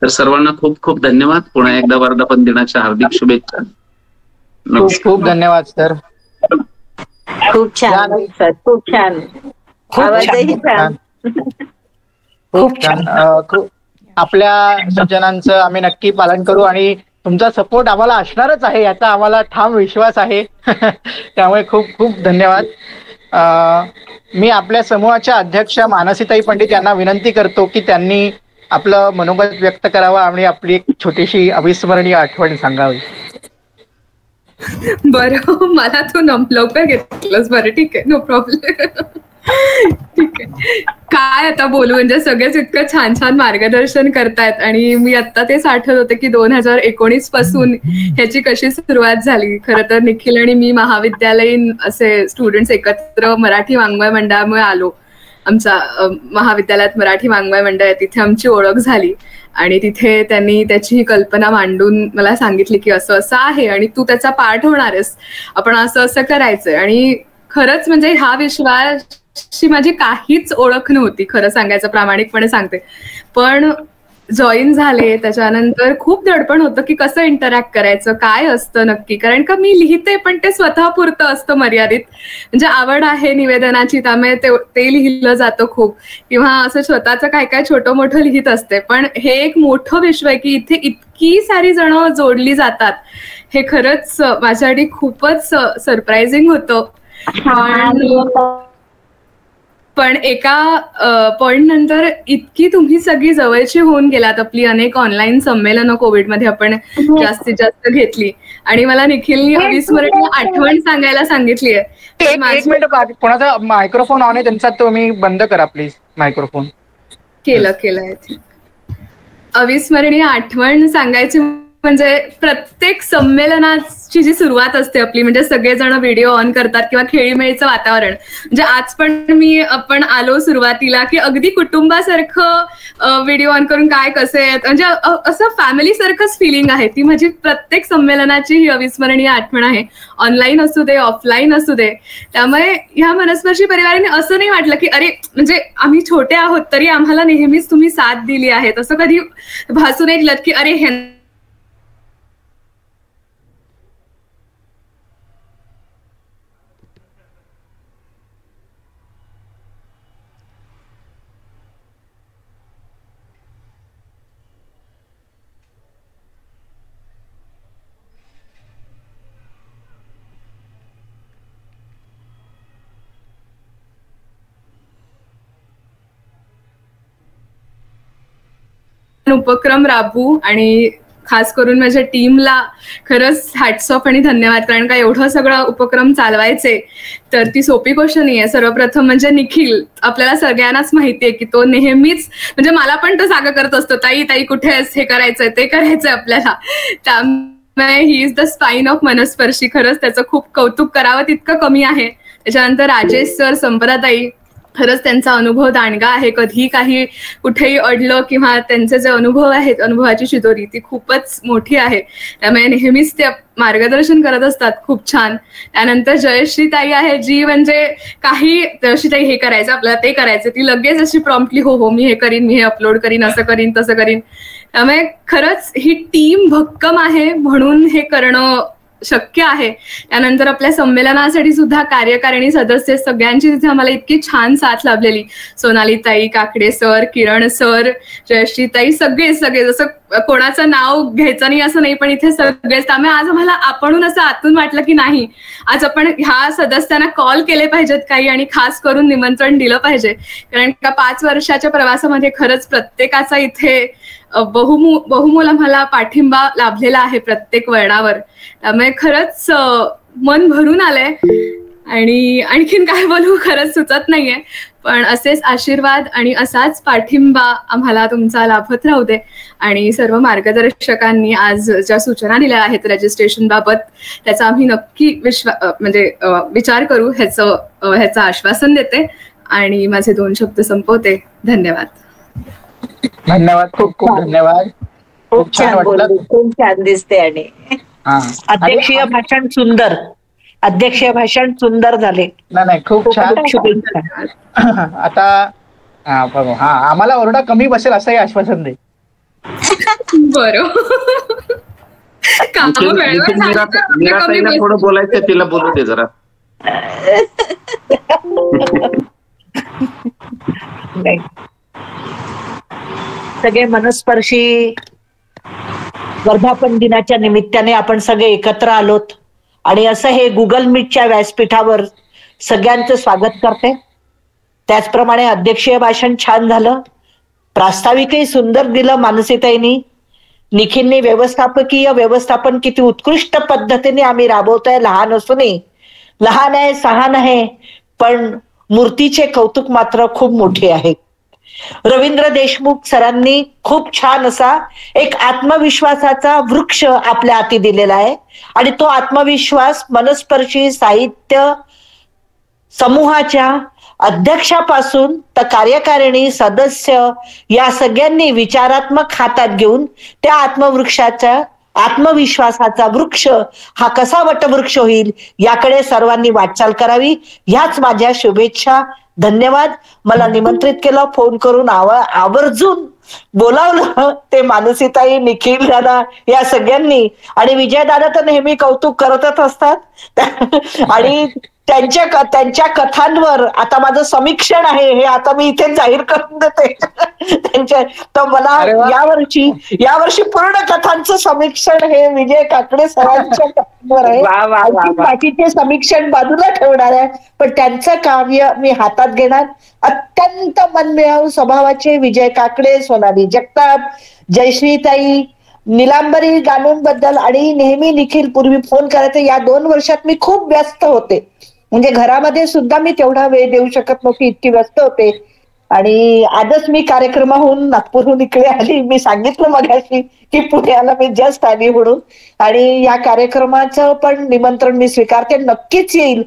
तर सर्वांना खूप खूप धन्यवाद. पुन्हा एकदा वर्धापन दिनाच्या हार्दिक शुभेच्छा. खूप खूप धन्यवाद सर. खूप छान सर, खूप छान. आवाजही छान. खूप छान. आपल्या सूचनांचं आम्ही नक्की पालन करू आणि तुमचा सपोर्ट आम्हाला असणारच आहे याचा आम्हाला ठाम विश्वास आहे. त्यामुळे खूप खूप धन्यवाद. मी आपल्या समूहाच्या अध्यक्षा मानसीताई पंडित यांना विनंती करतो की त्यांनी आपलं मनोगत व्यक्त करावं आणि आपली एक छोटीशी अविस्मरणीय आठवण सांगावी. बरं, मला तू लवकर घेतलंस. बरं ठीक आहे, नो प्रॉब्लेम. ठीक आहे, काय आता बोलू, म्हणजे सगळेच इतकं छान छान मार्गदर्शन करतायत आणि मी आता तेच आठवत होते की 2019 पासून ह्याची कशी सुरुवात झाली. खरं तर निखिल आणि मी महाविद्यालयीन असे स्टुडंट्स एकत्र मराठी वाङ्मय मंडळामुळे आलो. आमच्या महाविद्यालयात मराठी वाङ्मय मंडळ आहे, तिथे आमची ओळख झाली आणि तिथे त्यांनी त्याची ही कल्पना मांडून मला सांगितली की असं असं आहे आणि तू त्याचा पार्ट होणार आहेस, आपण असं असं करायचंय. आणि खरंच म्हणजे हा विश्वासची माझी काहीच ओळख नव्हती, खरं सांगायचं, प्रामाणिकपणे सांगते. पण जॉईन झाले त्याच्यानंतर खूप दडपण होतं की कसं इंटरॅक्ट करायचं, काय असतं नक्की. कारण का मी लिहिते पण ते स्वतःपुरतं असतं, मर्यादित. म्हणजे आवड आहे निवेदनाची त्यामुळे ते लिहिलं जातं खूप, किंवा असं स्वतःचं काय काय छोटं मोठं लिहित असते. पण हे एक मोठं विश्व आहे की इथे इतकी सारी जण जोडली जातात, हे खरंच माझ्यासाठी खूपच सरप्राइझिंग होतं. पण एका पॉइंट नंतर इतकी तुम्ही सगळी जवळची होऊन गेलात. आपली अनेक ऑनलाईन संमेलनं कोविडमध्ये आपण जास्तीत जास्त घेतली आणि मला निखिलनी अविस्मरणीय आठवण सांगायला सांगितली आहे. एक मिनिट, कोणाचा मायक्रोफोन ऑन आहे त्यांचा, तुम्ही बंद करा प्लीज मायक्रोफोन. केलंय. अविस्मरणीय आठवण सांगायची म्हणजे प्रत्येक संमेलनाची जी सुरुवात असते आपली, म्हणजे सगळेजण व्हिडिओ ऑन करतात किंवा खेळीमेळीचं वातावरण. म्हणजे आज पण आपण आलो सुरुवातीला की अगदी कुटुंबासारखं व्हिडिओ ऑन करून काय कसे आहेत, म्हणजे असं फॅमिली सारखंच फिलिंग आहे. ती माझी प्रत्येक संमेलनाची ही अविस्मरणीय आठवण आहे, ऑनलाईन असू दे ऑफलाईन असू दे. त्यामुळे ह्या मनस्पर्शी परिवाराने असं नाही वाटलं की अरे म्हणजे आम्ही छोटे आहोत तरी आम्हाला नेहमीच तुम्ही साथ दिली आहे, असं कधी भासून नाही दिलं की अरे हे उपक्रम राबवू. आणि खास करून माझ्या टीमला खरंच हॅट्स ऑफ आणि धन्यवाद. कारण का एवढं सगळं उपक्रम चालवायचे तर ती सोपी गोष्ट नाहीये. सर्वप्रथम म्हणजे निखिल, आपल्याला सगळ्यांनाच माहितीये की तो नेहमीच, म्हणजे मला पण तो जागा करत असतो, ताई ताई कुठे आहेस, हे करायचंय ते करायचंय आपल्याला. त्यामुळे ही is the spine of Manasparshi. खरंच त्याचं खूप कौतुक करावं तितकं कमी आहे. त्याच्यानंतर राजेश सर, संपदाताई, खरंच त्यांचा अनुभव दांडगा आहे. कधी काही कुठेही अडलं किंवा त्यांचे जे अनुभव आहेत, अनुभवाची शिदोरी ती खूपच मोठी आहे. त्यामुळे नेहमीच ते मार्गदर्शन करत असतात खूप छान. त्यानंतर जयश्रीताई आहे, जी म्हणजे काही जयश्रीताई हे करायचं आपल्याला, ते करायचं, ती लगेच अशी प्रॉम्प्टली हो मी हे करीन, मी हे अपलोड करीन, असं करीन तसं करीन. त्यामुळे खरंच ही टीम भक्कम आहे म्हणून हे करणं शक्य आहे. त्यानंतर आपल्या संमेलनासाठी सुद्धा कार्यकारिणी सदस्य सगळ्यांची तिथे आम्हाला इतकी छान साथ लाभलेली. सोनालीताई, काकडे सर, किरण सर, जयश्रीताई, सगळे जसं कोणाचं नाव घ्यायचं नाही असं नाही, पण इथे सगळेच. त्यामुळे आज आम्हाला आपणहून असं आतून वाटलं की नाही, आज आपण ह्या सदस्यांना कॉल केले पाहिजेत काही आणि खास करून निमंत्रण दिलं पाहिजे. कारण का 5 वर्षाच्या प्रवासामध्ये खरंच प्रत्येकाचा इथे बहुमोल आम्हाला पाठिंबा लाभलेला आहे प्रत्येक वळणावर. त्यामुळे खरंच मन भरून आलंय आणि आणखीन काय बोलू खरंच सुचत नाहीये. पण असेच आशीर्वाद आणि असाच पाठिंबा आम्हाला तुमचा लाभत राहू दे. आणि सर्व मार्गदर्शकांनी आज ज्या सूचना दिल्या आहेत रजिस्ट्रेशन बाबत, त्याचा आम्ही नक्की विचार करू ह्याचं आश्वासन देते. आणि माझे 2 शब्द संपवते. धन्यवाद. धन्यवाद, खूप खूप धन्यवाद. खूप छान वाटलं, खूप छान दिसते. आणि अध्यक्षीय भाषण सुंदर झाले. नाही खूप छान. आता आम्हाला ओरडा कमी बसेल असंही आश्वासन दे. बरं. कामं वेळेवर झाली तर आपल्या कमी मीराताईला थोडं बोलायचं, तिला बोलू दे जरा. नाही. सगळे मनस्पर्शी वर्धापन दिनाच्या निमित्ताने आपण सगळे एकत्र आलोत आणि असं हे गुगल मीटच्या व्यासपीठावर सगळ्यांचं स्वागत करते. त्याचप्रमाणे अध्यक्षीय भाषण छान झालं, प्रास्ताविकही सुंदर दिलं मानसीताईंनी. निखिलने व्यवस्थापन किती उत्कृष्ट पद्धतीने आम्ही राबवतोय. लहान असूनही, लहान आहे, सहान आहे, पण मूर्तीचे कौतुक मात्र खूप मोठे आहे. रवींद्र देशमुख सरांनी खूप छान असा एक आत्मविश्वासाचा वृक्ष आपल्या हाती दिलेला आहे आणि तो आत्मविश्वास मनस्पर्शी साहित्य समूहाच्या अध्यक्षापासून तर कार्यकारिणी सदस्य या सगळ्यांनी विचारात्मक हातात घेऊन त्या आत्मविश्वासाचा वृक्ष हा कसा वटवृक्ष होईल याकडे सर्वांनी वाटचाल करावी. ह्याच माझ्या शुभेच्छा. धन्यवाद. मला निमंत्रित केलं, फोन करून आवर्जून बोलावलं ते मानसीताई, निखिल दादा या सगळ्यांनी. आणि विजय दादा तर नेहमी कौतुक करतच असतात आणि त्यांच्या कथांवर आता माझं समीक्षण आहे हे आता मी इथे जाहीर करून देते. तर मला यावर्षी पूर्ण कथांचं समीक्षण हे विजय काकडे सरांच्या कथांवर आहे. बाकीचे समीक्षण बाजूला ठेवणार आहे, पण त्यांचं काव्य मी हातात घेणार. अत्यंत मनमिळावू स्वभावाचे विजय काकडे, सोनाली जगताप, जयश्रीताई, निलांबरी गाणूंबद्दल आणि नेहमी निखिल पूर्वी फोन करायचे. या 2 वर्षात मी खूप व्यस्त होते, म्हणजे घरामध्ये सुद्धा मी तेवढा वेळ देऊ शकत नव्हती, इतकी व्यस्त होते. आणि आजच मी कार्यक्रमाहून नागपूरहून इकडे आली. मी सांगितलं मगाशी की पुण्याला मी जस्ट आली म्हणून. आणि या कार्यक्रमाचं पण निमंत्रण मी स्वीकारते, नक्कीच येईल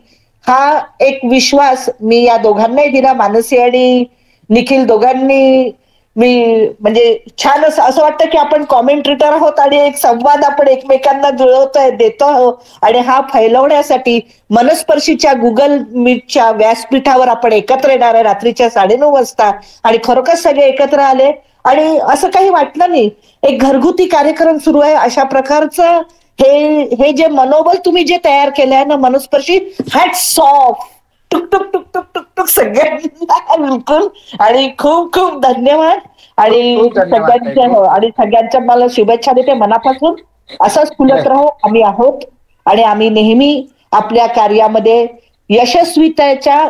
हा एक विश्वास मी या दोघांनाही दिला. मानसी आणि निखिल दोघांनी मी म्हणजे छान असं वाटतं की आपण कॉमेंट्रेटर आहोत आणि एक संवाद आपण एकमेकांना जुळवतोय, देतो आहोत. आणि हा फैलवण्यासाठी मनस्पर्शीच्या गुगल मीटच्या व्यासपीठावर आपण एकत्र येणार आहे रात्रीच्या 9:30 वाजता. आणि खरोखर सगळे एकत्र आले आणि असं काही वाटलं नाही, एक घरगुती कार्यक्रम सुरू आहे अशा प्रकारचं हे जे मनोबल तुम्ही जे तयार केलंय ना मनस्पर्शी, हॅट्स ऑफ. टुक टुक टुक टुक टुक टुक सगळ्यांना बिलकुल. आणि खूप खूप धन्यवाद. आणि सगळ्यांच्या मला शुभेच्छा देते मनापासून. असंच फुलत राहू, आम्ही आहोत आणि आम्ही नेहमी आपल्या कार्यामध्ये यशस्वीतेच्या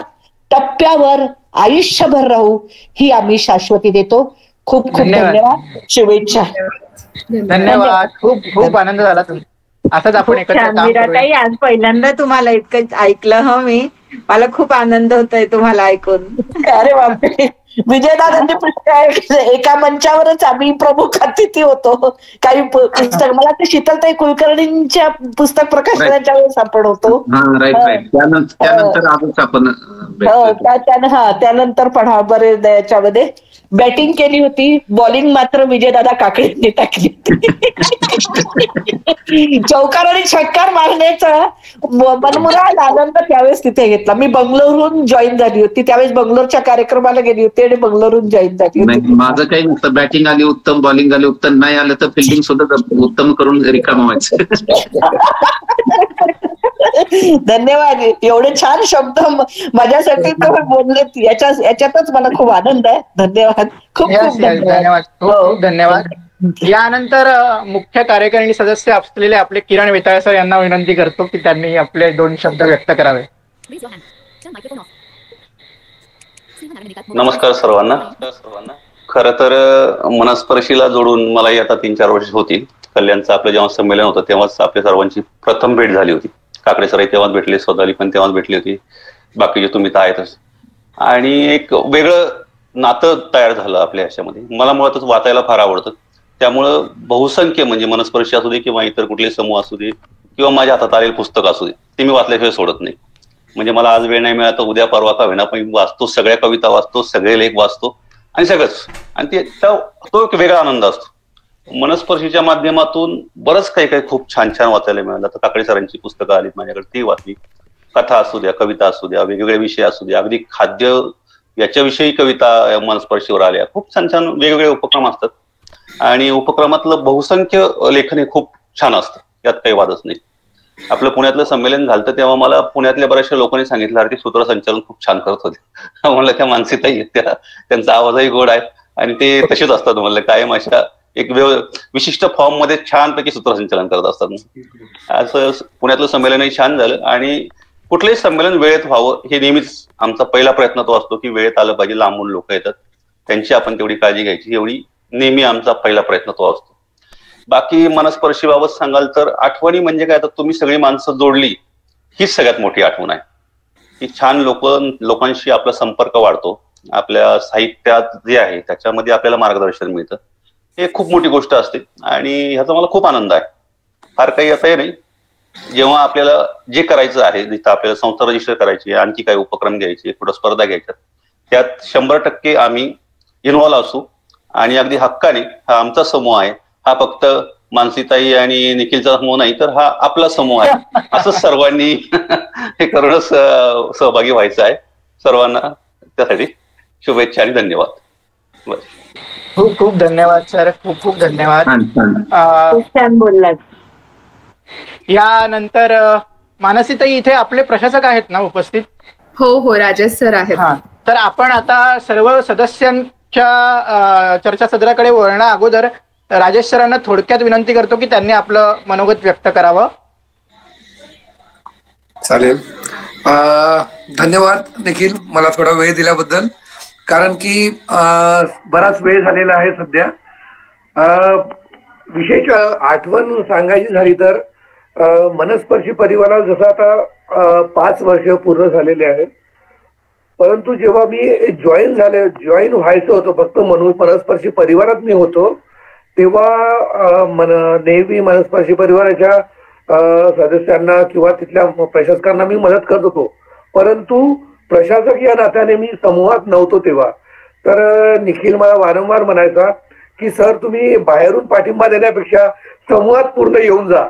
टप्प्यावर आयुष्यभर राहू ही आम्ही शाश्वती देतो. खूप खूप धन्यवाद. शुभेच्छा. धन्यवाद. खूप खूप आनंद झाला. असंच आपण मीराताई आज पहिल्यांदा तुम्हाला इतकं ऐकलं मी, मला खूप आनंद होतोय तुम्हाला ऐकून. अरे बापरे. विजयदादांनी एका मंचावरच आम्ही प्रमुख अतिथी होतो. काही पुस्तक मला ते शीतलताई कुलकर्णींच्या पुस्तक प्रकाशनाच्या वेळेस आपण होतो. त्यानंतर पण बरेच याच्यामध्ये बॅटिंग केली होती, बॉलिंग मात्र विजयदादा काकडेंनी टाकली होती. चौकार आणि षटकार मारण्याचा मनमुराद आनंद त्यावेळेस तिथे घेतला. मी बंगलोरहून जॉईन झाली होती, त्यावेळेस बंगलोरच्या कार्यक्रमाला गेली होती आणि बंगलोरहून जॉईन झाली होती. माझं काही नसतं, बॅटिंग आली उत्तम, बॉलिंग आली उत्तम, नाही आलं तर फिल्डिंग सुद्धा उत्तम करून रिकामा व्हायचं. धन्यवाद. एवढे छान शब्द माझ्यासाठी तुम्ही बोललेत, याच्यातच मला खूप आनंद आहे. धन्यवाद. खूप खूप धन्यवाद. खूप धन्यवाद. यानंतर मुख्य कार्यकारिणी सदस्य असलेले आपले किरण वेताळे सर यांना विनंती करतो की त्यांनी आपले 2 शब्द व्यक्त करावे. नमस्कार सर्वांना. खरं तर मनस्पर्शीला जोडून मलाही आता 3-4 वर्ष होतील. कल्याणचं आपलं जेव्हा संमेलन होतं तेव्हाच आपल्या सर्वांची प्रथम भेट झाली होती. काकडे सरही तेव्हाच भेटले, स्वतःली पण तेव्हाच भेटली होती, बाकीचे तुम्ही तर आहेतच. आणि एक वेगळं नातं तयार झालं आपल्या ह्याच्यामध्ये. मला मुळातच वाचायला फार आवडतं, त्यामुळं बहुसंख्य म्हणजे मनस्पर्शी असू दे किंवा इतर कुठले समूह असू दे किंवा माझ्या हातात आलेले पुस्तक असू दे ते मी वाचल्याशिवाय सोडत नाही. म्हणजे मला आज वेळ नाही मिळाला तर उद्या परवा का होईना पण वाचतो, सगळ्या कविता वाचतो, सगळे लेख वाचतो आणि सगळंच. आणि तो एक वेगळा आनंद असतो. मनस्पर्शीच्या माध्यमातून बरंच काही काही खूप छान छान वाचायला मिळालं. तर काकडे सरांची पुस्तकं आलीत माझ्याकडे, ती वाचली. कथा असू द्या, कविता असू द्या, वेगवेगळे विषय असू द्या, अगदी खाद्य याच्याविषयी कविता मनस्पर्शीवर आल्या. खूप छान छान वेगवेगळे उपक्रम असतात. आणि उपक्रमातलं बहुसंख्य लेखन हे खूप छान असतं, यात काही वादच नाही. आपलं पुण्यातलं संमेलन झालं तेव्हा मला पुण्यातल्या बऱ्याचशा लोकांनी सांगितलं, अरे सूत्रसंचालन खूप छान करत होते. म्हणलं त्या मानसीताई त्यांचा आवाजही गोड आहे आणि ते तसेच असतात. म्हणलं कायम अशा एक विशिष्ट फॉर्म मध्ये छानपैकी सूत्रसंचालन करत असतात. असं पुण्यातलं संमेलनही छान झालं आणि कुठलंही संमेलन वेळेत व्हावं हे नेहमीच आमचा पहिला प्रयत्न तो असतो की वेळेत आलं पाहिजे. लांबून लोक येतात, त्यांची आपण तेवढी काळजी घ्यायची, एवढी नेहमी आमचा पहिला प्रयत्न तो असतो. बाकी मनस्पर्शी बाबत सांगाल तर आठवणी म्हणजे काय, आता तुम्ही सगळी माणसं जोडली हीच सगळ्यात मोठी आठवण आहे. की छान लोकांशी आपला संपर्क वाढतो, आपल्या साहित्यात जे आहे त्याच्यामध्ये आपल्याला मार्गदर्शन मिळतं, हे खूप मोठी गोष्ट असते आणि ह्याचा मला खूप आनंद आहे. फार काही आता हे नाही, जेव्हा आपल्याला जे करायचं आहे, जिथं आपल्याला संस्था रजिस्टर करायची, आणखी काही उपक्रम घ्यायचे, कुठं स्पर्धा घ्यायच्या, त्यात 100% आम्ही इन्व्हॉल्व असू आणि अगदी हक्काने. हा आमचा समूह आहे, हा फक्त मानसीताई आणि निखिलचा समूह नाही, तर हा आपला समूह आहे, असं सर्वांनी हे करूनच सहभागी व्हायचं आहे. सर्वांना त्यासाठी शुभेच्छा आणि धन्यवाद. बस. खूप खूप धन्यवाद सर, खूप खूप धन्यवाद. छान बोललात. यानंतर मानसीताई, इथे आपले प्रशासक आहेत ना उपस्थित? हो, राजेश सर आहेत. तर आपण आता सर्व सदस्यांच्या चर्चासत्राकडे वळण्या अगोदर राजेश सरांना थोडक्यात विनंती करतो की त्यांनी आपलं मनोगत व्यक्त करावं. चालेल. धन्यवाद निखिल, मला थोडा वेळ दिल्याबद्दल. कारण की बराच वेळ झालेला आहे सध्या. विशेष आठवण सांगायची झाली तर मनस्पर्शी परिवारात जसं आता 5 वर्ष पूर्ण झालेले आहेत, परंतु जेव्हा मी जॉईन व्हायचं होतं फक्त मनस्पर्शी परिवारात मी होतो, तेव्हा नेहमी मनस्पर्शी परिवाराच्या सदस्यांना किंवा तिथल्या प्रशासकांना मी मदत करत होतो. परंतु प्रशासक या नात्याने मी समूहात नव्हतो तेव्हा. तर निखिल मला वारंवार म्हणायचा की सर, तुम्ही बाहेरून पाठिंबा देण्यापेक्षा समूहात पूर्ण येऊन जा.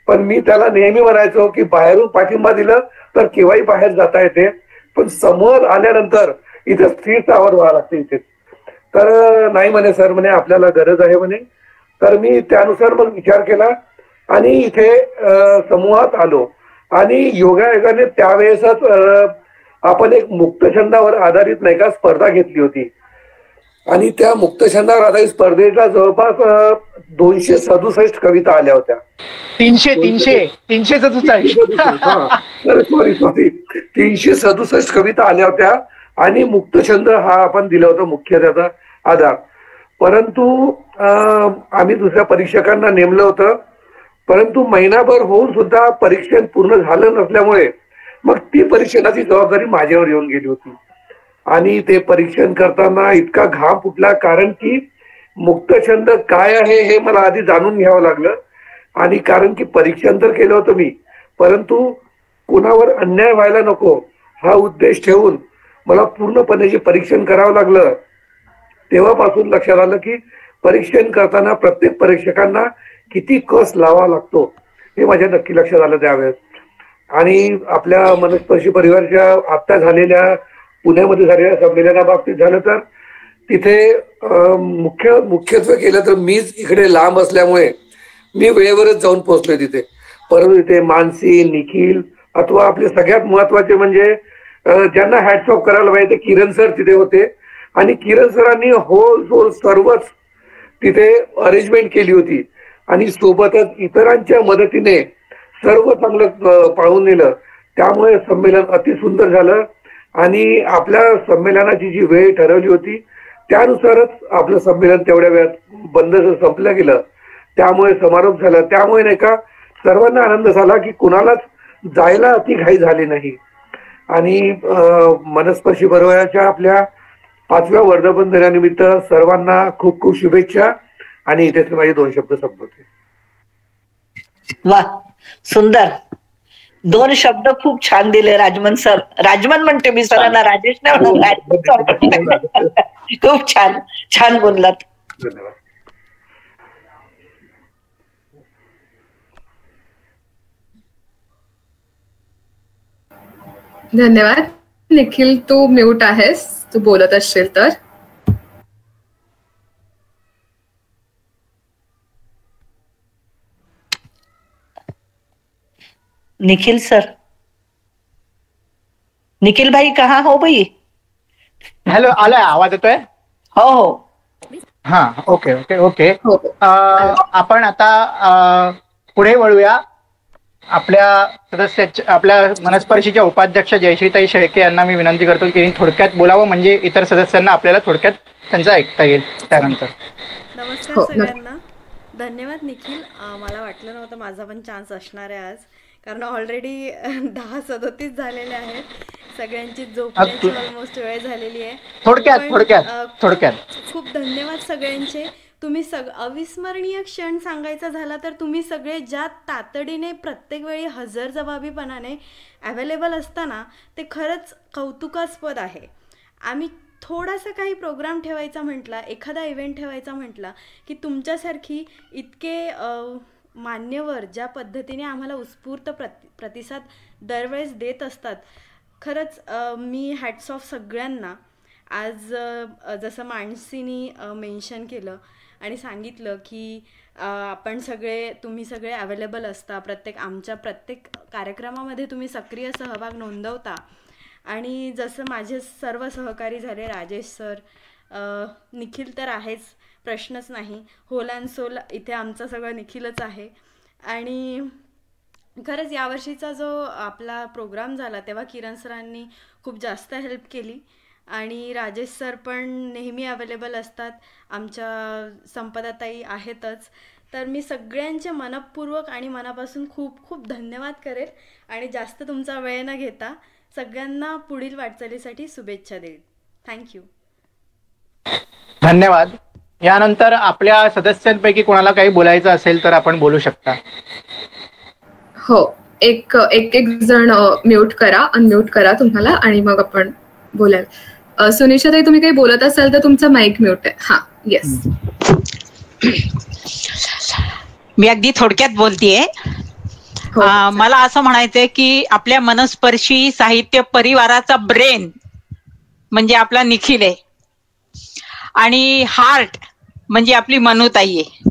पण मी त्याला नेहमी म्हणायचो की बाहेरून पाठिंबा दिलं तर केव्हाही बाहेर जाता येते, पण समूहात आल्यानंतर इथे स्थिर स्थावर व्हावं लागते इथे. तर नाही म्हणे सर, म्हणे आपल्याला गरज आहे म्हणे. तर मी त्यानुसार मग विचार केला आणि इथे समूहात आलो. आणि योगायोगाने त्यावेळेसच आपण एक मुक्तछंदावर आधारित नाही का स्पर्धा घेतली होती आणि त्या मुक्तछंदावर आधारित स्पर्धेला जवळपास 267 कविता आल्या होत्या. 367 कविता आल्या होत्या आणि मुक्तछंद हा आपण दिला होता मुख्य त्याचा आधार. परंतु आम्ही दुसऱ्या परीक्षकांना नेमलं होतं, परंतु महिनाभर होऊन सुद्धा परीक्षण पूर्ण झालं नसल्यामुळे मग ती परीक्षणाची जबाबदारी माझ्यावर येऊन गेली होती. आणि ते परीक्षण करताना इतका घाम फुटला, कारण की मुक्तछंद काय आहे हे मला आधी जाणून घ्यावं लागलं. आणि कारण की परीक्षण तर केलं होतं मी, परंतु कुणावर अन्याय व्हायला नको हा उद्देश ठेवून मला पूर्णपणे जे परीक्षण करावं लागलं, तेव्हापासून लक्षात आलं की परीक्षण करताना प्रत्येक परीक्षकांना किती कस लावावा लागतो हे माझ्या नक्की लक्षात आलं त्यावेळेस. आणि आपल्या मनस्पर्शी परिवारच्या आता झालेल्या पुण्यामध्ये झालेल्या संमेलनाबाबतीत झालं तर तिथे मुख्यत्वे केलं तर मीच इकडे लांब असल्यामुळे मी वेळेवरच जाऊन पोहोचलोय तिथे. परंतु तिथे मानसी, निखिल अथवा आपले सगळ्यात महत्वाचे म्हणजे ज्यांना हॅट्स ऑफ करायला पाहिजे ते किरण सर तिथे होते. आणि किरण सरांनी होल सर्वच तिथे अरेंजमेंट केली होती आणि सोबतच इतरांच्या मदतीने सर्व चांगलं पाळून नेलं. त्यामुळे संमेलन अतिसुंदर झालं आणि आपल्या संमेलनाची जी वेळ ठरवली होती त्यानुसारच आपलं संमेलन तेवढ्या वेळात बंद संपलं गेलं. त्यामुळे समारोप झाला. त्यामुळे नाही का सर्वांना आनंद झाला की कुणालाच जायला अति घाई झाली नाही. आणि मनस्पर्शी परिवाराच्या आपल्या 5व्या वर्धापन दिनानिमित्त सर्वांना खूप खूप शुभेच्छा. आणि इथेच माझे 2 शब्द संपवते. वा, सुंदर 2 शब्द खूप छान दिले राजमन सर. राजमन म्हणते मी सरांना, राजेश नाही. खूप छान छान बोललात. धन्यवाद. धन्यवाद. निखिल, तू म्यूट आहेस, तू बोलत असशील तर. निखिल सर, निखिल भाई कहाँ हो भाई? हॅलो, आलाय आवाज येतोय? हो हो. हा, ओके ओके ओके. हो. आपण आता पुढे वळूया. आपल्या मनस्पर्शीच्या उपाध्यक्ष जयश्रीताई शेळके यांना मी विनंती करतो की त्यांनी थोडक्यात बोलावं, म्हणजे इतर सदस्यांना आपल्याला थोडक्यात त्यांचं ऐकता येईल त्यानंतर. नमस्कार सगळ्यांना. धन्यवाद निखिल. मला वाटलं नव्हतं माझा पण चान्स असणार आहे आज, कारण ऑलरेडी 10:37 झालेले आहेत. सगळ्यांची झोपण्याची ऑलमोस्ट वेळ झालेली आहे. थोडक्यात खूप धन्यवाद सगळ्यांचे. तुम्ही अविस्मरणीय क्षण सांगायचा झाला तर तुम्ही सगळे ज्या तातडीने प्रत्येक वेळी हजरजबाबीपणाने अवेलेबल असताना ते खरंच कौतुकास्पद आहे. आम्ही थोडासा काही प्रोग्राम ठेवायचा म्हटला, एखादा इव्हेंट ठेवायचा म्हटला की तुमच्यासारखी इतके मान्यवर ज्या पद्धतीने आम्हाला उत्स्फूर्त प्रतिसाद दरवेळेस देत असतात, खरंच मी हॅट्स ऑफ सगळ्यांना. आज जसं मानसीनी मेन्शन केलं आणि सांगितलं की तुम्ही सगळे अवेलेबल असता, आमच्या प्रत्येक कार्यक्रमामध्ये तुम्ही सक्रिय सहभाग नोंदवता. आणि जसं माझे सर्व सहकारी झाले, राजेश सर, निखिल तर आहेच, प्रश्नच नाही. होल अँड सोल इथे आमचं सगळं निखिलच आहे. आणि खरंच यावर्षीचा जो आपला प्रोग्राम झाला तेव्हा किरण सरांनी खूप जास्त हेल्प केली आणि राजेश सर पण नेहमी अवेलेबल असतात, आमच्या संपदाताई आहेतच. तर मी सगळ्यांचे मनपूर्वक आणि मनापासून खूप खूप धन्यवाद करेल आणि जास्त तुमचा वेळ न घेता सगळ्यांना पुढील वाटचालीसाठी शुभेच्छा देईल. थँक्यू. धन्यवाद. यानंतर आपल्या सदस्यांपैकी कोणाला काही बोलायचं असेल तर आपण बोलू शकता. हो, एक जण म्यूट करा, अनम्यूट करा तुम्हाला आणि मग आपण बोलाल. सुनिशाताई, तुम्ही काही बोलत असाल तर तुमचा माईक म्यूट आहे. हा, येस. मी अगदी थोडक्यात बोलतेय. मला असं म्हणायचंय की आपल्या मनस्पर्शी साहित्य परिवाराचा ब्रेन म्हणजे आपला निखिल आहे आणि हार्ट म्हणजे आपली मनुताई आहे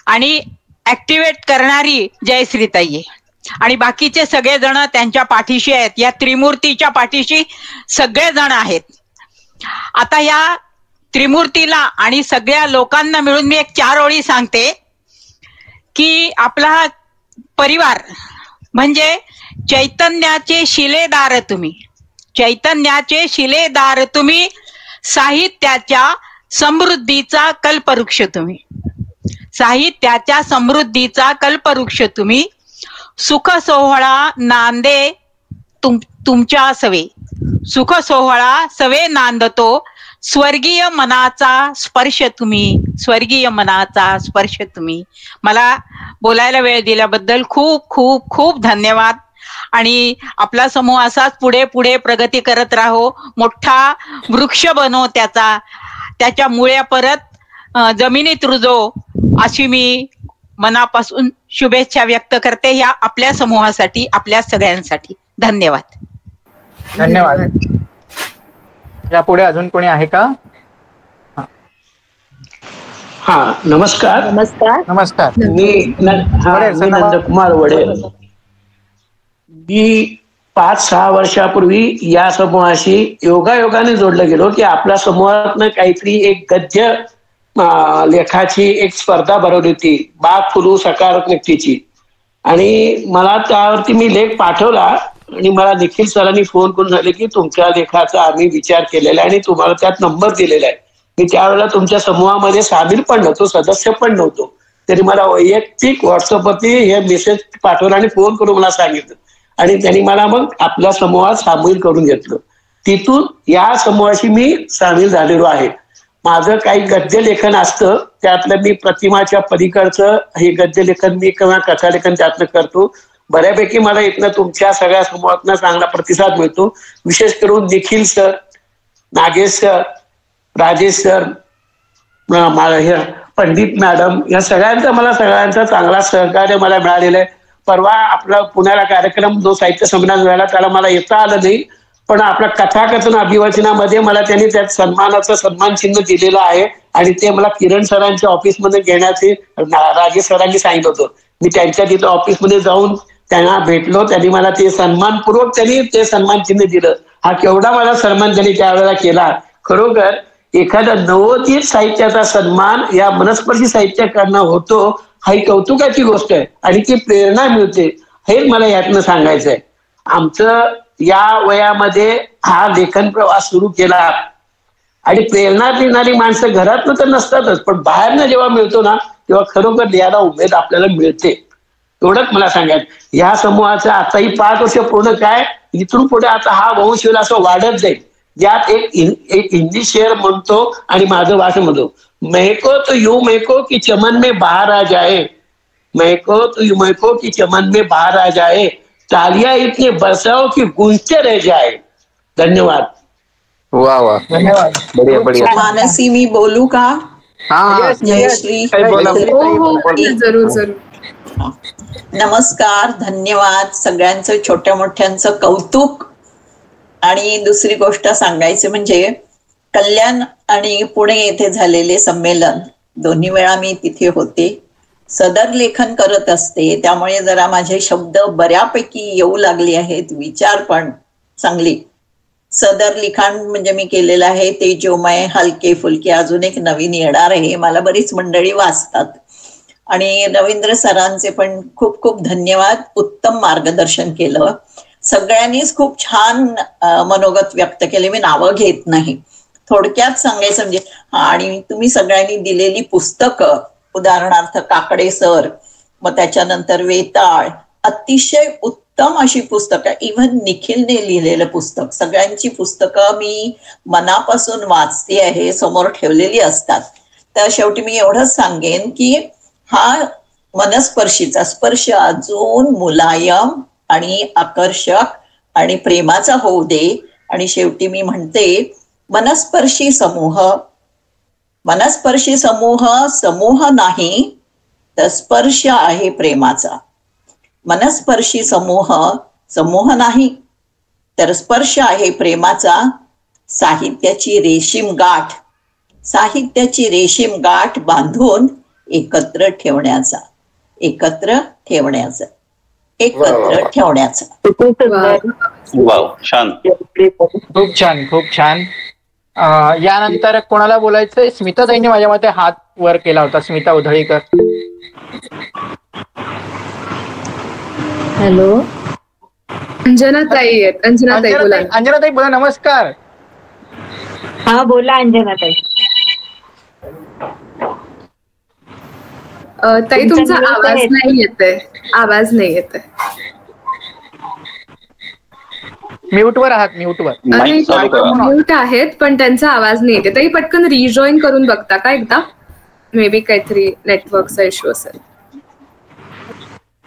आणि ऍक्टिव्हेट करणारी जयश्रीताई आहे आणि बाकीचे सगळे जण त्यांच्या पाठीशी आहेत. या त्रिमूर्तीच्या पाठीशी सगळे जण आहेत. आता या त्रिमूर्तीला आणि सगळ्या लोकांना मिळून मी एक 4 ओळी सांगते की आपला परिवार म्हणजे चैतन्याचे शिलेदार तुम्ही, चैतन्याचे शिलेदार तुम्ही, साहित्याच्या समृद्धीचा कल्पवृक्ष तुम्ही, साहित्याच्या समृद्धीचा कल्पवृक्ष तुम्ही. सुख सोहळा नांदे तुमच्या सवे, सुख सोहळा सवे नांदतो, स्वर्गीय मनाचा स्पर्श तुम्ही, स्वर्गीय मनाचा स्पर्श तुम्ही. मला बोलायला वेळ दिल्याबद्दल खूप खूप खूप धन्यवाद. आणि आपला समूह असाच पुढे पुढे प्रगती करत राहो, मोठा वृक्ष बनो, त्याच्या मुळ्या परत जमिनीत रुजो, अशी मी मनापासून शुभेच्छा व्यक्त करते या आपल्या समूहासाठी, आपल्या सगळ्यांसाठी. धन्यवाद. धन्यवाद. यापुढे अजून कोणी आहे का? हा, नमस्कार. नमस्कार. मी नंदकुमार वडे. मी 5-6 वर्षापूर्वी या समूहाशी योगायोगाने जोडलं गेलो की आपल्या समूहातनं काहीतरी एक गद्य लेखाची एक स्पर्धा भरवली होती, बाग फुलू सकारात्मकतेची. आणि मला त्यावरती मी लेख पाठवला आणि मला निखिल सरांनी फोन करून झाले की तुमच्या लेखाचा आम्ही विचार केलेला आहे आणि तुम्हाला त्यात नंबर दिलेला आहे. मी त्यावेळेला तुमच्या समूहामध्ये सामील पण नव्हतो, सदस्य पण नव्हतो, तरी मला वैयक्तिक व्हॉट्सअपवरती हे मेसेज पाठवला आणि फोन करून मला सांगितलं आणि त्यांनी मला मग आपल्या समूहात सामील करून घेतलं. तिथून या समूहाशी मी सामील झालेलो आहे. माझं काही गद्यलेखन असतं, त्यातलं मी प्रतिमाच्या पलीकडचं हे गद्यलेखन मी किंवा कथालेखन त्यातनं करतो. बऱ्यापैकी मला इथनं तुमच्या सगळ्या समूहातनं चांगला प्रतिसाद मिळतो. विशेष करून Nikhil sir, Nagesh sir, Rajesh sir, Pandit madam, या सगळ्यांचा चांगला सहकार्य मला मिळालेलं आहे. परवा आपला पुण्याला कार्यक्रम जो साहित्य संमेलन झाला त्याला मला येता आलं नाही, पण आपल्या कथाकथन अभिवाचनामध्ये मला त्यांनी त्यात सन्मानाचं सन्मान चिन्ह दिलेलं आहे आणि ते मला किरण सरांच्या ऑफिसमध्ये घेण्याचे राजेश सरांनी सांगितलं होतं. मी त्यांच्या तिथं ऑफिसमध्ये जाऊन त्यांना भेटलो, त्यांनी मला ते सन्मानपूर्वक त्यांनी ते सन्मान चिन्ह दिलं. हा केवढा मला सन्मान त्यांनी त्यावेळेला केला. खरोखर एखादा नवोदित साहित्याचा सन्मान या मनस्पर्शी साहित्यकारांना होतो, हा ही कौतुकाची गोष्ट आहे आणि ती प्रेरणा मिळते, हे मला यातनं सांगायचं आहे. आमचं या वयामध्ये हा लेखन प्रवास सुरू केला आणि प्रेरणा देणारी माणसं घरातनं तर नसतातच, पण बाहेरनं जेव्हा मिळतो ना तेव्हा खरोखर लिहायला उमेद आपल्याला मिळते. एवढंच मला सांगायचं. ह्या समूहाचं आताही 5 वर्ष पूर्ण काय, इथून पुढे आता हा वंश असं वाढत जाईल. यात एक हिंदी शेर म्हणतो आणि माझं भाषण म्हणतो, महको तो यूं महको की चमन में बाहर आ जाए, महको तो यूं महको की चमन में बाहर आ जाए, तालियां इतने बरसाओ की गूंजते रह जाए. धन्यवाद. वा वा, धन्यवाद. बढिया बढिया. मानसी, मी बोलू का? हा, जयश्री. जरूर जरूर. नमस्कार, धन्यवाद. सगळ्यांचं छोट्या मोठ्यांचं कौतुक. आणि दुसरी गोष्ट सांगायची म्हणजे कल्याण आणि पुणे येथे झालेले संमेलन, दोन्ही वेळा मी तिथे होते. सदर लेखन करत असते, त्यामुळे जरा माझे शब्द बऱ्यापैकी येऊ लागले आहेत, विचार पण चांगली. सदर लिखाण म्हणजे मी केलेलं आहे तेजोमय, हलके फुलके. अजून एक नवीन येणार आहे. मला बरीच मंडळी वाचतात. आणि रवींद्र सरांचे पण खूप खूप धन्यवाद. उत्तम मार्गदर्शन केलं. सगळ्यांनीच खूप छान मनोगत व्यक्त केले. मी नावं घेत नाही, थोडक्यात सांगायचं म्हणजे. आणि तुम्ही सगळ्यांनी दिलेली पुस्तकं, उदाहरणार्थ काकडे सर, मग त्याच्यानंतर वेताळ, अतिशय उत्तम अशी पुस्तकं. इव्हन निखिलने लिहिलेलं पुस्तक, सगळ्यांची पुस्तकं मी मनापासून वाचते आहे, समोर ठेवलेली असतात. तर शेवटी मी एवढंच सांगेन की हा मनस्पर्शीचा स्पर्श अजून मुलायम आणि आकर्षक आणि प्रेमाचा होऊ दे. आणि शेवटी मी म्हणते, मनस्पर्शी समूह, मनस्पर्शी समूह समूह नाही तर स्पर्श आहे प्रेमाचा. मनस्पर्शी समूह समूह नाही तर स्पर्श आहे प्रेमाचा. साहित्याची रेशीम गाठ, साहित्याची रेशीम गाठ बांधून एकत्र ठेवण्याचा, एकत्र ठेवण्याचा, एकत्र ठेवण्याचा. वाव, छान, खूप छान, खूप छान. यानंतर कोणाला बोलायचंय? स्मिताताईंनी माझ्या मते हात वर केला होता. स्मिता उधळीकर. हॅलो, अंजनाताई आहेत. अंजनाताई बोला. अंजनाताई बोला. नमस्कार. हा बोला अंजनाताई. ताई तुमचा आवाज नाही येतोय, आवाज नाही येतोय. म्यूटवर आहात, म्यूटवर. म्यूट आहेत पण त्यांचा आवाज नाही येते. ताई पटकन रिजॉईन करून बघता का एकदा? मे बी काहीतरी नेटवर्कचा इश्यू असेल.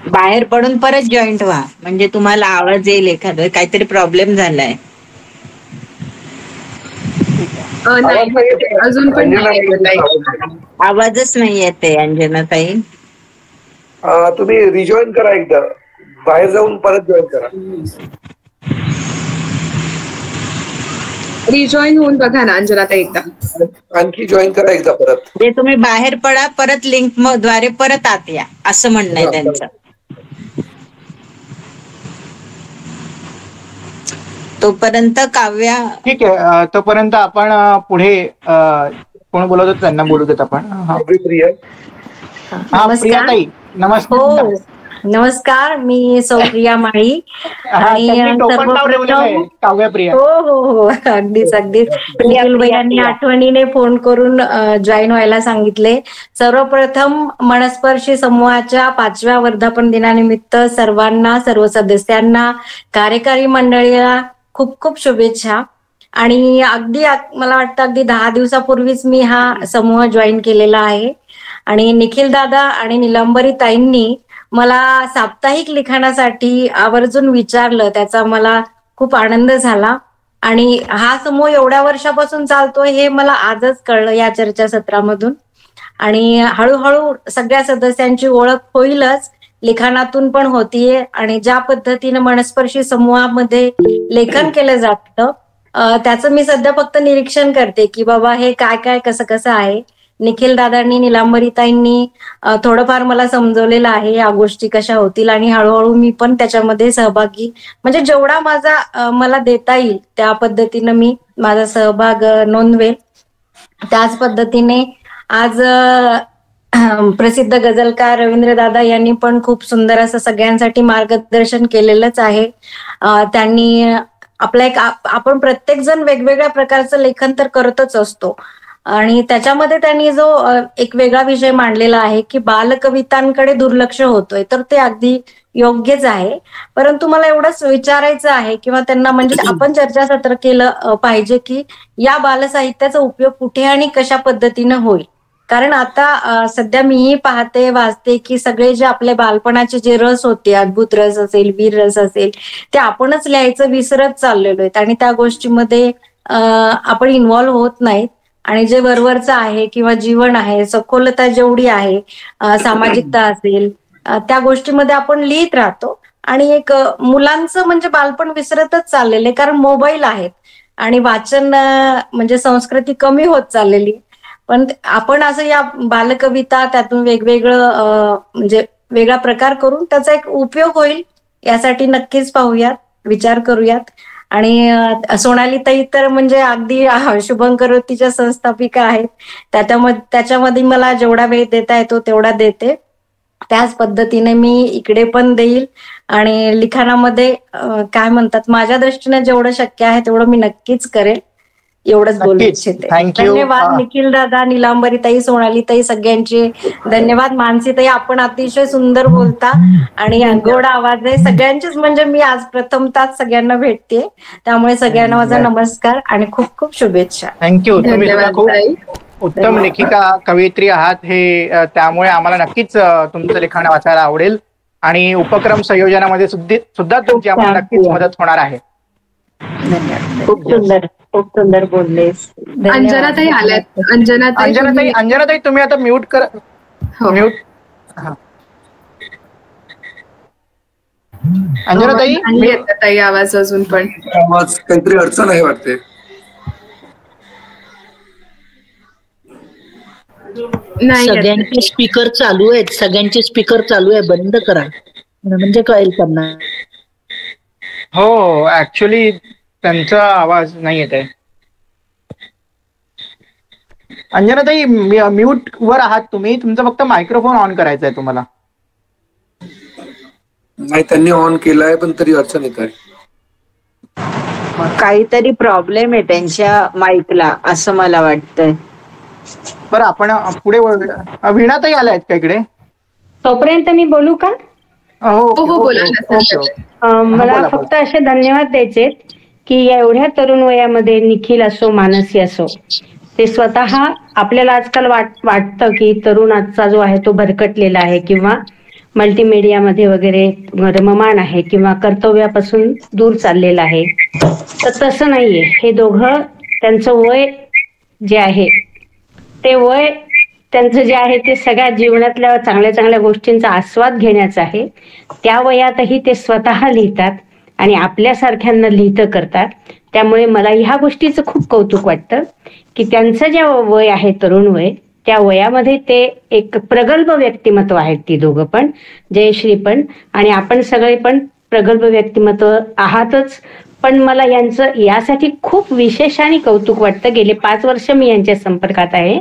बाहेर पडून परत जॉईंट व्हा, म्हणजे तुम्हाला आवाज येईल. एखादं काहीतरी प्रॉब्लेम झालाय. अजून पण आवाजच नाही येते अंजनाताई. तुम्ही रिजॉईन करा एकदा, बाहेर जाऊन परत जॉईन करा. रिजॉईन होऊन बघा ना अंजनाताई एकदा. आणखी जॉईन करा एकदा परत. ते तुम्ही बाहेर पडा, परत लिंक द्वारे परत आत या, असं म्हणणं आहे त्यांचं. तोपर्यंत काव्या. ठीक आहे, तोपर्यंत आपण पुढे कोण बोलत होतं त्यांना बोलू देत आपण. प्रियाताई नमस्कार. नमस्कार, मी सौप्रिया माळी. आणि काव्यप्रिया. हो हो हो, अगदीच अगदीच. भैयांनी आठवणीने फोन करून जॉईन व्हायला सांगितले. सर्वप्रथम मनस्पर्शी समूहाच्या 5व्या वर्धापन दिनानिमित्त सर्वांना, सर्व सदस्यांना, कार्यकारी मंडळीला खूप खूप शुभेच्छा. आणि अगदी मला वाटतं अगदी 10 दिवसापूर्वीच मी हा समूह जॉईन केलेला आहे. आणि निखिल दादा आणि निलंबरी ताईंनी मला साप्ताहिक लिखाणासाठी आवर्जून विचारलं, त्याचा मला खूप आनंद झाला. आणि हा समूह एवढ्या वर्षापासून चालतोय हे मला आजच कळलं या चर्चासत्रामधून. आणि हळूहळू सगळ्या सदस्यांची ओळख होईलच, लिखाणातून पण होतीये. आणि ज्या पद्धतीनं मनस्पर्शी समूहामध्ये लेखन केलं जातं त्याचं मी सध्या फक्त निरीक्षण करते की बाबा हे काय काय कसं कसं आहे. निखिल दादांनी, निलांबरीताईंनी थोडंफार मला समजवलेलं आहे या गोष्टी कशा होतील, आणि हळूहळू मी पण त्याच्यामध्ये सहभागी, म्हणजे जेवढा मला देता येईल त्या पद्धतीनं मी माझा सहभाग नोंदवेल. त्याच पद्धतीने आज प्रसिद्ध गझलकार रवींद्र दादा यांनी पण खूप सुंदर असं सगळ्यांसाठी मार्गदर्शन केलेलंच आहे. त्यांनी आपण प्रत्येक जण वेगवेगळ्या प्रकारचं लेखन तर करतच असतो, आणि त्याच्यामध्ये त्यांनी जो एक वेगळा विषय मांडलेला आहे की बालकवितांकडे दुर्लक्ष होतोय, तर ते अगदी योग्यच आहे. परंतु मला एवढंच विचारायचं आहे किंवा त्यांना, म्हणजे आपण चर्चासत्र केलं पाहिजे की या बालसाहित्याचा उपयोग कुठे आणि कशा पद्धतीनं होईल. कारण आता सध्या मीही पाहते, वाचते की सगळे जे आपले बालपणाचे जे रस होते, अद्भुत रस असेल, वीर रस असेल, ते आपणच लिहायचं विसरत चाललेलो आहेत, आणि त्या गोष्टीमध्ये आपण इन्व्हॉल्व्ह होत नाहीत. आणि जे वरवरचं आहे किंवा जीवन आहे, सखोलता जेवढी आहे, सामाजिकता असेल, त्या गोष्टीमध्ये आपण लिहित राहतो, आणि एक मुलांचं म्हणजे बालपण विसरतच चाललेलं आहे, कारण मोबाईल आहेत आणि वाचन म्हणजे संस्कृती कमी होत चाललेली. पण आपण असं या बालकविता त्यातून वेगवेगळं म्हणजे वेगळा प्रकार करून त्याचा एक उपयोग होईल यासाठी नक्कीच पाहूयात, विचार करूयात. आणि सोनाली ताई तर म्हणजे अगदी शुभंकरोतीच्या संस्थापिका आहेत, त्याच्यामध्ये मला जेवढा वेळ देता येतो तेवढा देते. त्याच पद्धतीने मी इकडे पण देईल, आणि लिखाणामध्ये काय म्हणतात, माझ्या दृष्टीने जेवढं शक्य आहे तेवढं मी नक्कीच करेल. एवढंच बोलू इच्छिते. धन्यवाद निखिल दादा, निलांबरीताई, सोनालीताई, सगळ्यांचे धन्यवाद. मानसीताई, आपण अतिशय सुंदर बोलता आणि गोड आवाज आहे सगळ्यांचेच, म्हणजे मी आज प्रथमतः सगळ्यांना भेटते, त्यामुळे सगळ्यांना माझा नमस्कार आणि खूप खूप शुभेच्छा. थँक्यू. तुम्ही सुद्धा खूप उत्तम लेखिका, कवयित्री आहात, हे त्यामुळे आम्हाला नक्कीच तुमचं लिखाण वाचायला आवडेल, आणि उपक्रम संयोजनामध्ये सुद्धा तुमची आम्हाला नक्कीच मदत होणार आहे. खूप सुंदर, खूप सुंदर बोललेस. अंजनाताई आल्यात. अंजनाताई तुम्ही आता म्यूट कर. म्यूट. अंजनाताई आवाज अजून पण आवाज काहीतरी अडचण आहे वाटते. सगळ्यांचे स्पीकर चालू आहेत, सगळ्यांचे स्पीकर चालू आहे, बंद करा म्हणजे कळेल त्यांना. हो, ऍक्च्युली त्यांचा आवाज नाही येत आहे. अंजनाताई, म्यूट वर आहात तुम्ही, तुमचा फक्त मायक्रोफोन ऑन करायचा आहे तुम्हाला. नाही, त्यांनी ऑन केलाय पण तरी अडचण येत आहे. काहीतरी प्रॉब्लेम आहे त्यांच्या माईकला असं मला वाटतंय. बरं, आपण पुढे वळूया. वीणाताई आल्या आहेत का इकडे? तोपर्यंत मी बोलू का? हो, मला फक्त असे धन्यवाद द्यायचे की एवढ्या तरुण वयामध्ये निखिल असो, मानसी असो, ते स्वतः आपल्याला आजकाल वाटतं की तरुण आजचा जो आहे तो भरकटलेला आहे किंवा मल्टीमीडियामध्ये वगैरे रममाण आहे किंवा कर्तव्यापासून दूर चाललेला आहे, तर तसं नाहीये. हे दोघं, त्यांचं वय जे आहे ते वय त्यांचं जे आहे ते सगळ्या जीवनातल्या चांगल्या चांगल्या गोष्टींचा आस्वाद घेण्याचं आहे. त्या वयातही ते स्वतः लिहितात आणि आपल्यासारख्यांना लिहितं करतात. त्यामुळे मला ह्या गोष्टीचं खूप कौतुक वाटतं की त्यांचं जे वय आहे, तरुण वय, त्या वयामध्ये ते एक प्रगल्भ व्यक्तिमत्व आहेत, ती दोघं पण, जयश्री पण आणि आपण सगळे पण प्रगल्भ व्यक्तिमत्व आहातच. पण मला यांचं यासाठी खूप विशेष आणि कौतुक वाटतं. गेले 5 वर्ष मी यांच्या संपर्कात आहे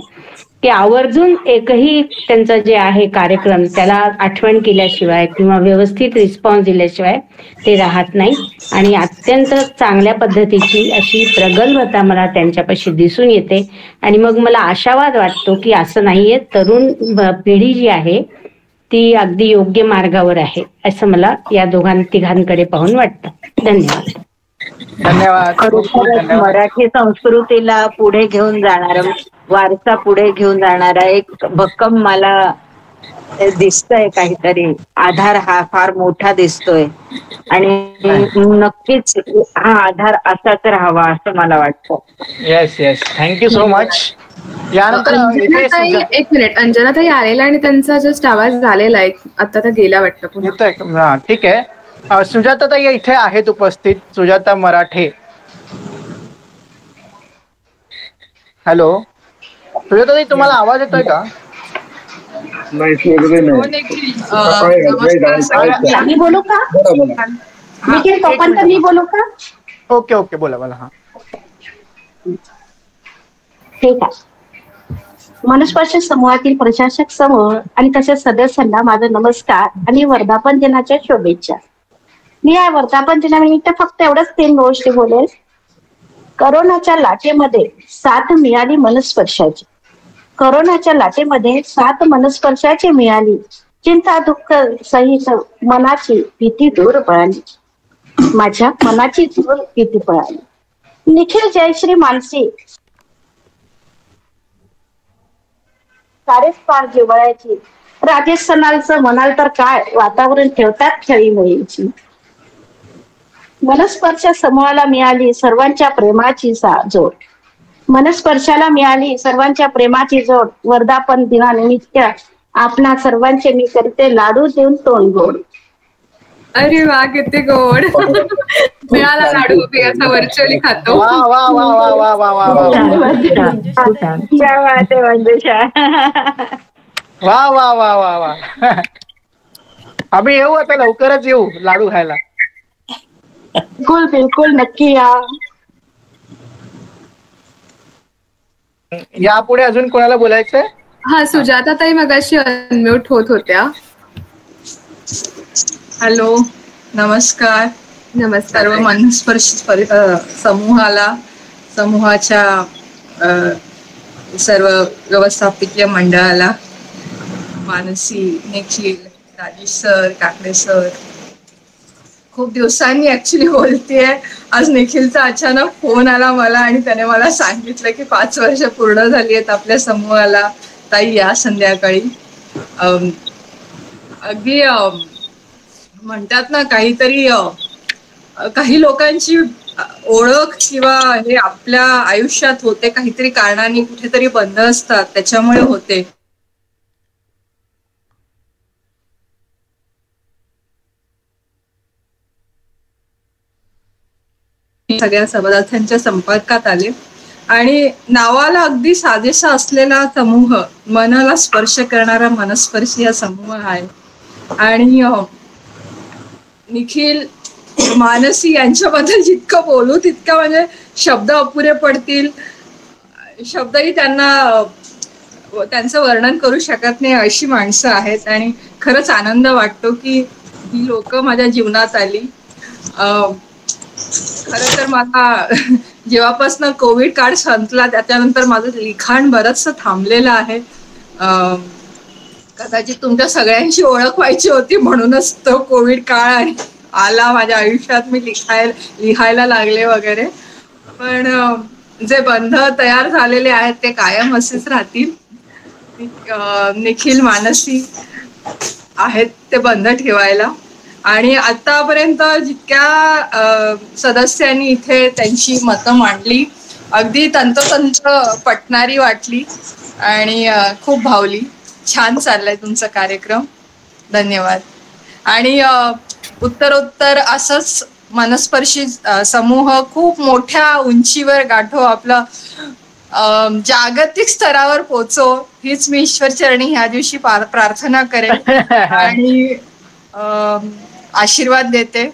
की आवर्जून एकही त्यांचा जे आहे कार्यक्रम त्याला आठवण केल्याशिवाय किंवा व्यवस्थित रिस्पॉन्स दिल्याशिवाय ते राहत नाही. आणि अत्यंत चांगल्या पद्धतीची अशी प्रगल्भता मला त्यांच्यापाशी दिसून येते. आणि मग मला आशावाद वाटतो की असं नाहीये, तरुण पिढी जी आहे ती अगदी योग्य मार्गावर आहे असं मला या तिघांकडे पाहून वाटतं. धन्यवाद. खरोखरच मराठी संस्कृतीला पुढे घेऊन जाणारा, वारसा पुढे घेऊन जाणारा एक भक्कम मला दिसतोय, काहीतरी आधार हा फार मोठा दिसतोय आणि नक्कीच हा आधार असाच राहावा असं मला वाटतं. Yes yes, thank you so much. यानंतर एक मिनिट, अंजनाताई आलेला आणि त्यांचा जस्ट आवाज झालेला आहे, आता तर गेला वाटतं. ठीक आहे. सुजाताताई इथे आहेत उपस्थित, सुजाता मराठे. हॅलो. सुजाताताई तुम्हाला आवाज येतोय का? नाही वगैरे नाही. मी बोलू का? निखिल कोपनकर मी बोलू का? ओके ओके बोला बोला. हा ठीक आहे. मनस्पर्श समूहातील प्रशासक समूह आणि तसेच सदस्यांना माझा नमस्कार आणि वर्धापन दिनाच्या शुभेच्छा. मी या वर्धापन दिनानिमित्त फक्त एवढंच 3 गोष्टी बोलेल. करोनाच्या लाटेमध्ये साथ मिळाली मनस्पर्शाची. करोनाच्या लाटेमध्ये साथ मनस्पर्शाची मिळाली. चिंता दुःख सहित मनाची भीती दूर पळाली. माझ्या मनाची दूर भीती पळाली. निखिल जयश्री मानसी सारेच पार जिव्हाळ्याची. राजेश सनालचं म्हणाल तर काय वातावरण ठेवतात खेळीमेळीची. मनस्पर्श समूहाला मिळाली सर्वांच्या प्रेमाची जोड. मनस्पर्शाला मिळाली सर्वांच्या प्रेमाची जोड. वर्धापन दिनानिमित्त आपणा सर्वांचे मी करते लाडू देऊन तोंड गोड. अरे वा किती गोड. मिळाला लाडू असा व्हर्च्युअली खातो. वा वा वा वा वा वा वा वा वा वा वा वा. आम्ही येऊ आता लवकरच येऊ लाडू खायला. बिलकुल बिलकुल नक्की या. यापुढे अजून कोणाला बोलायचंय? हा सुजाताताई मगाशी अनम्यूट होत होत्या. हॅलो नमस्कार. नमस्कार. सर्व मनस्पर्श समूहाच्या सर्व व्यवस्थापकीय मंडळाला, मानसी, निखिल, राजेश सर, काकडे सर. खूप दिवसांनी ऍक्च्युली बोलतेय. आज निखिलचा अचानक फोन आला मला आणि त्याने मला सांगितलं की 5 वर्ष पूर्ण झाली आहेत आपल्या समूहाला, ताई या संध्याकाळी. अगदी म्हणतात ना काहीतरी काही लोकांची ओळख किंवा हे आपल्या आयुष्यात होते काहीतरी कारणाने, कुठेतरी बंद असतात त्याच्यामुळे होते. सगळ्या सभासदांच्या संपर्कात आले आणि नावाला अगदी साजेसा असलेला समूह, मनाला स्पर्श करणारा मनस्पर्शी हा समूह आहे. आणि निखिल, मानसी यांच्याबद्दल जितकं बोलू तितकं म्हणजे शब्द अपुरे पडतील. शब्दही त्यांचं वर्णन करू शकत नाही अशी माणसं आहेत. आणि खरंच आनंद वाटतो की ही लोक माझ्या जीवनात आली. खरं तर मला जेव्हापासून कोविड काळ संपला त्याच्यानंतर माझं लिखाण बरंचसं थांबलेलं आहे. कदाचित तुमच्या सगळ्यांची ओळख व्हायची होती म्हणूनच तो कोविड काळ आला माझ्या आयुष्यात. मी लिहायला लागले वगैरे. पण जे बंध तयार झालेले आहेत ते कायम असेच राहतील. निखिल, मानसी आहेत ते बंध ठेवायला. आणि आतापर्यंत जितक्या सदस्यांनी इथे त्यांची मतं मांडली अगदी तंतोतंत पटणारी वाटली आणि खूप भावली. छान चाललाय तुमचा कार्यक्रम. धन्यवाद. आणि उत्तरोत्तर असंच मनस्पर्शी समूह खूप मोठ्या उंचीवर गाठो, आपलं जागतिक स्तरावर पोचो हीच मी ईश्वरचरणी ह्या दिवशी प्रार्थना करेन आणि आशीर्वाद देते.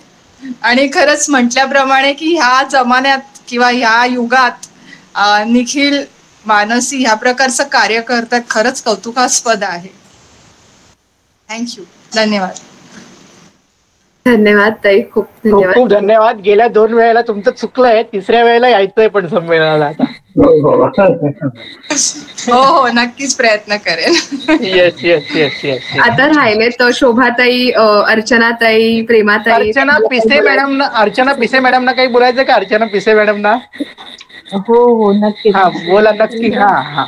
आणि खरंच म्हटल्याप्रमाणे की ह्या जमान्यात किंवा ह्या युगात निखिल, मानसी ह्या प्रकारचं कार्य करतात खरंच कौतुकास्पद आहे. थँक्यू. धन्यवाद. धन्यवाद ताई. खूप धन्यवाद. खूप धन्यवाद. गेल्या 2 वेळेला तुमचं चुकलंय, 3ऱ्या वेळेला यायचंय पण संमेलनाला आता. हो नक्कीच प्रयत्न करेल. Yes yes yes yes. आता राहिले तर शोभाताई, अर्चनाताई, प्रेमाताई. अर्चना पिसे मॅडमना काही बोलायचं का? अर्चना पिसे मॅडमना? हो हो नक्की. हा बोला नक्की. हा हा.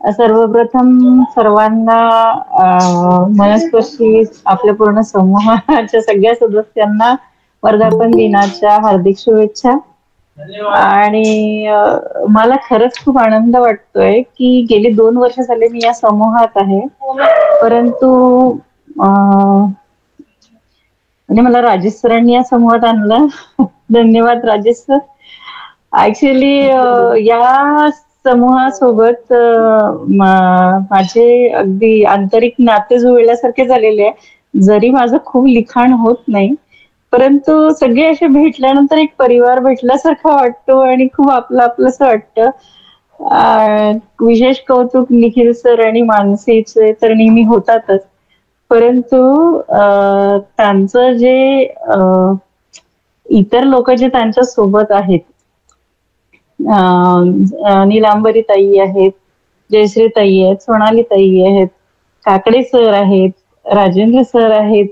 सर्वप्रथम सर्वांना मनस्पर्शी आपल्या पूर्ण समूहाच्या सगळ्या सदस्यांना वर्धापन दिनाच्या हार्दिक शुभेच्छा. आणि मला खरंच खूप आनंद वाटतोय की गेली 2 वर्ष झाले मी या समूहात आहे. परंतु म्हणजे मला राजेश सरांनी या समूहात आणलं. धन्यवाद राजेश सर. ऍक्च्युली या समूहासोबत माझे अगदी आंतरिक नाते जुळल्यासारखे झालेले आहे. जरी माझं खूप लिखाण होत नाही, परंतु सगळे असे भेटल्यानंतर एक परिवार भेटल्यासारखा वाटतो आणि खूप आपलं आपलंसं वाटतं. विशेष कौतुक निखिल सर आणि मानसीचे तर नेहमी होतातच, परंतु त्यांचं जे इतर लोक जे त्यांच्या सोबत आहेत, नीलांबरी ताई आहेत, जयश्री ताई आहेत, सोनाली ताई आहेत, काकडे सर आहेत, राजेंद्र सर आहेत,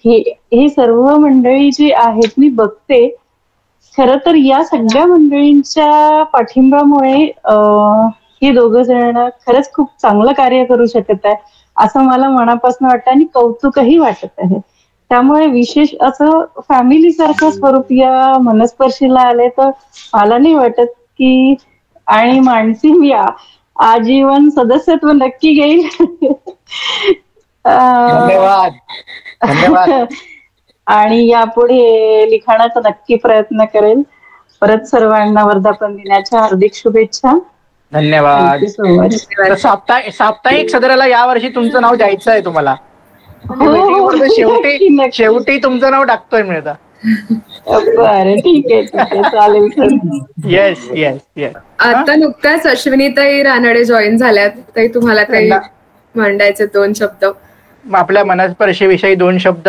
हे सर्व मंडळी जी आहेत मी बघते. खरं तर या सगळ्या मंडळींच्या पाठिंब्यामुळे हे दोघं जण खरंच खूप चांगलं कार्य करू शकत आहे असं मला मनापासून वाटतं आणि कौतुकही वाटत आहे. त्यामुळे विशेष असं फॅमिली सारखं स्वरूप या मनस्पर्शीला आले तर मला नाही वाटत की, आणि मानसी मी आजीवन सदस्यत्व नक्की घेईल. धन्यवाद. धन्यवाद. आणि यापुढे लिखाणाचा नक्की प्रयत्न करेल. परत सर्वांना वर्धापन दिनाच्या हार्दिक शुभेच्छा. धन्यवाद. साप्ताहिक सदराला यावर्षी तुमचं नाव द्यायचं आहे तुम्हाला. शेवटी तुमचं नाव टाकतोय मिळता. बरं ठीक आहे चालेल. Yes yes yes. आता नुकताच अश्विनीताई रानडे जॉईन झाल्यात, ताई तुम्हाला काही मांडायचे 2 शब्द? आपल्या मनस्पर्शी विषयी 2 शब्द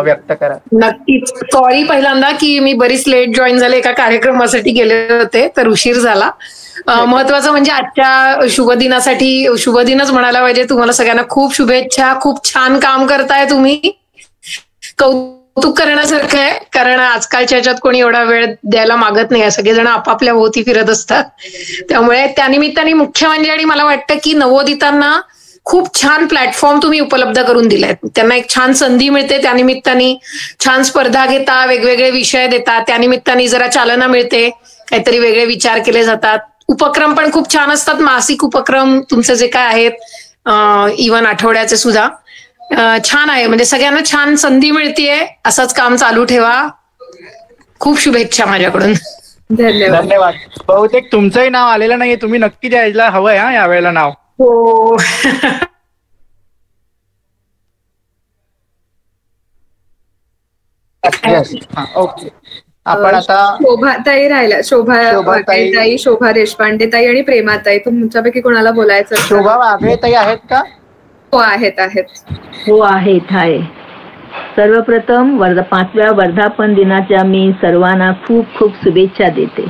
व्यक्त करा. नक्कीच. सॉरी पहिल्यांदा की मी बरीच लेट जॉईन झाले, एका कार्यक्रमासाठी गेले होते तर उशीर झाला. महत्वाचं म्हणजे आजच्या शुभदिनासाठी, शुभदिनच म्हणायला पाहिजे, तुम्हाला सगळ्यांना खूप शुभेच्छा. खूप छान काम करताय तुम्ही, कौतुक करण्यासारखं आहे. कारण आजकालच्या ह्याच्यात कोणी एवढा वेळ द्यायला मागत नाही, सगळेजण आपापल्या भोवती फिरत असतात. त्यामुळे त्यानिमित्ताने मुख्य म्हणजे, आणि मला वाटतं की नवोदितांना खूप छान प्लॅटफॉर्म तुम्ही उपलब्ध करून दिलाय. त्यांना एक छान संधी मिळते, त्यानिमित्ताने छान स्पर्धा घेता, वेगवेगळे विषय देतात, त्यानिमित्ताने जरा चालना मिळते, काहीतरी वेगळे विचार केले जातात. उपक्रम पण खूप छान असतात, मासिक उपक्रम तुमचे जे काय आहेत, इव्हन आठवड्याचे सुद्धा छान आहे. म्हणजे सगळ्यांना छान संधी मिळतीये, असंच काम चालू ठेवा. खूप शुभेच्छा माझ्याकडून. धन्यवाद. धन्यवाद. बहुतेक तुमचंही नाव आलेलं नाहीये, तुम्ही नक्की द्यायला हवंय हा यावेळेला नाव. हो. ओके. आपण आता शोभाताई राहिल्या, शोभाताई, शोभा देशपांडे ताई आणि प्रेमाताई, तुमच्यापैकी कोणाला बोलायचं? शोभा वागळे ताई आहेत का? हो आहेत आहेत. हो आहेत आहे. सर्वप्रथम 5व्या वर्धापन दिनाच्या मी सर्वांना खूप खूप शुभेच्छा देते.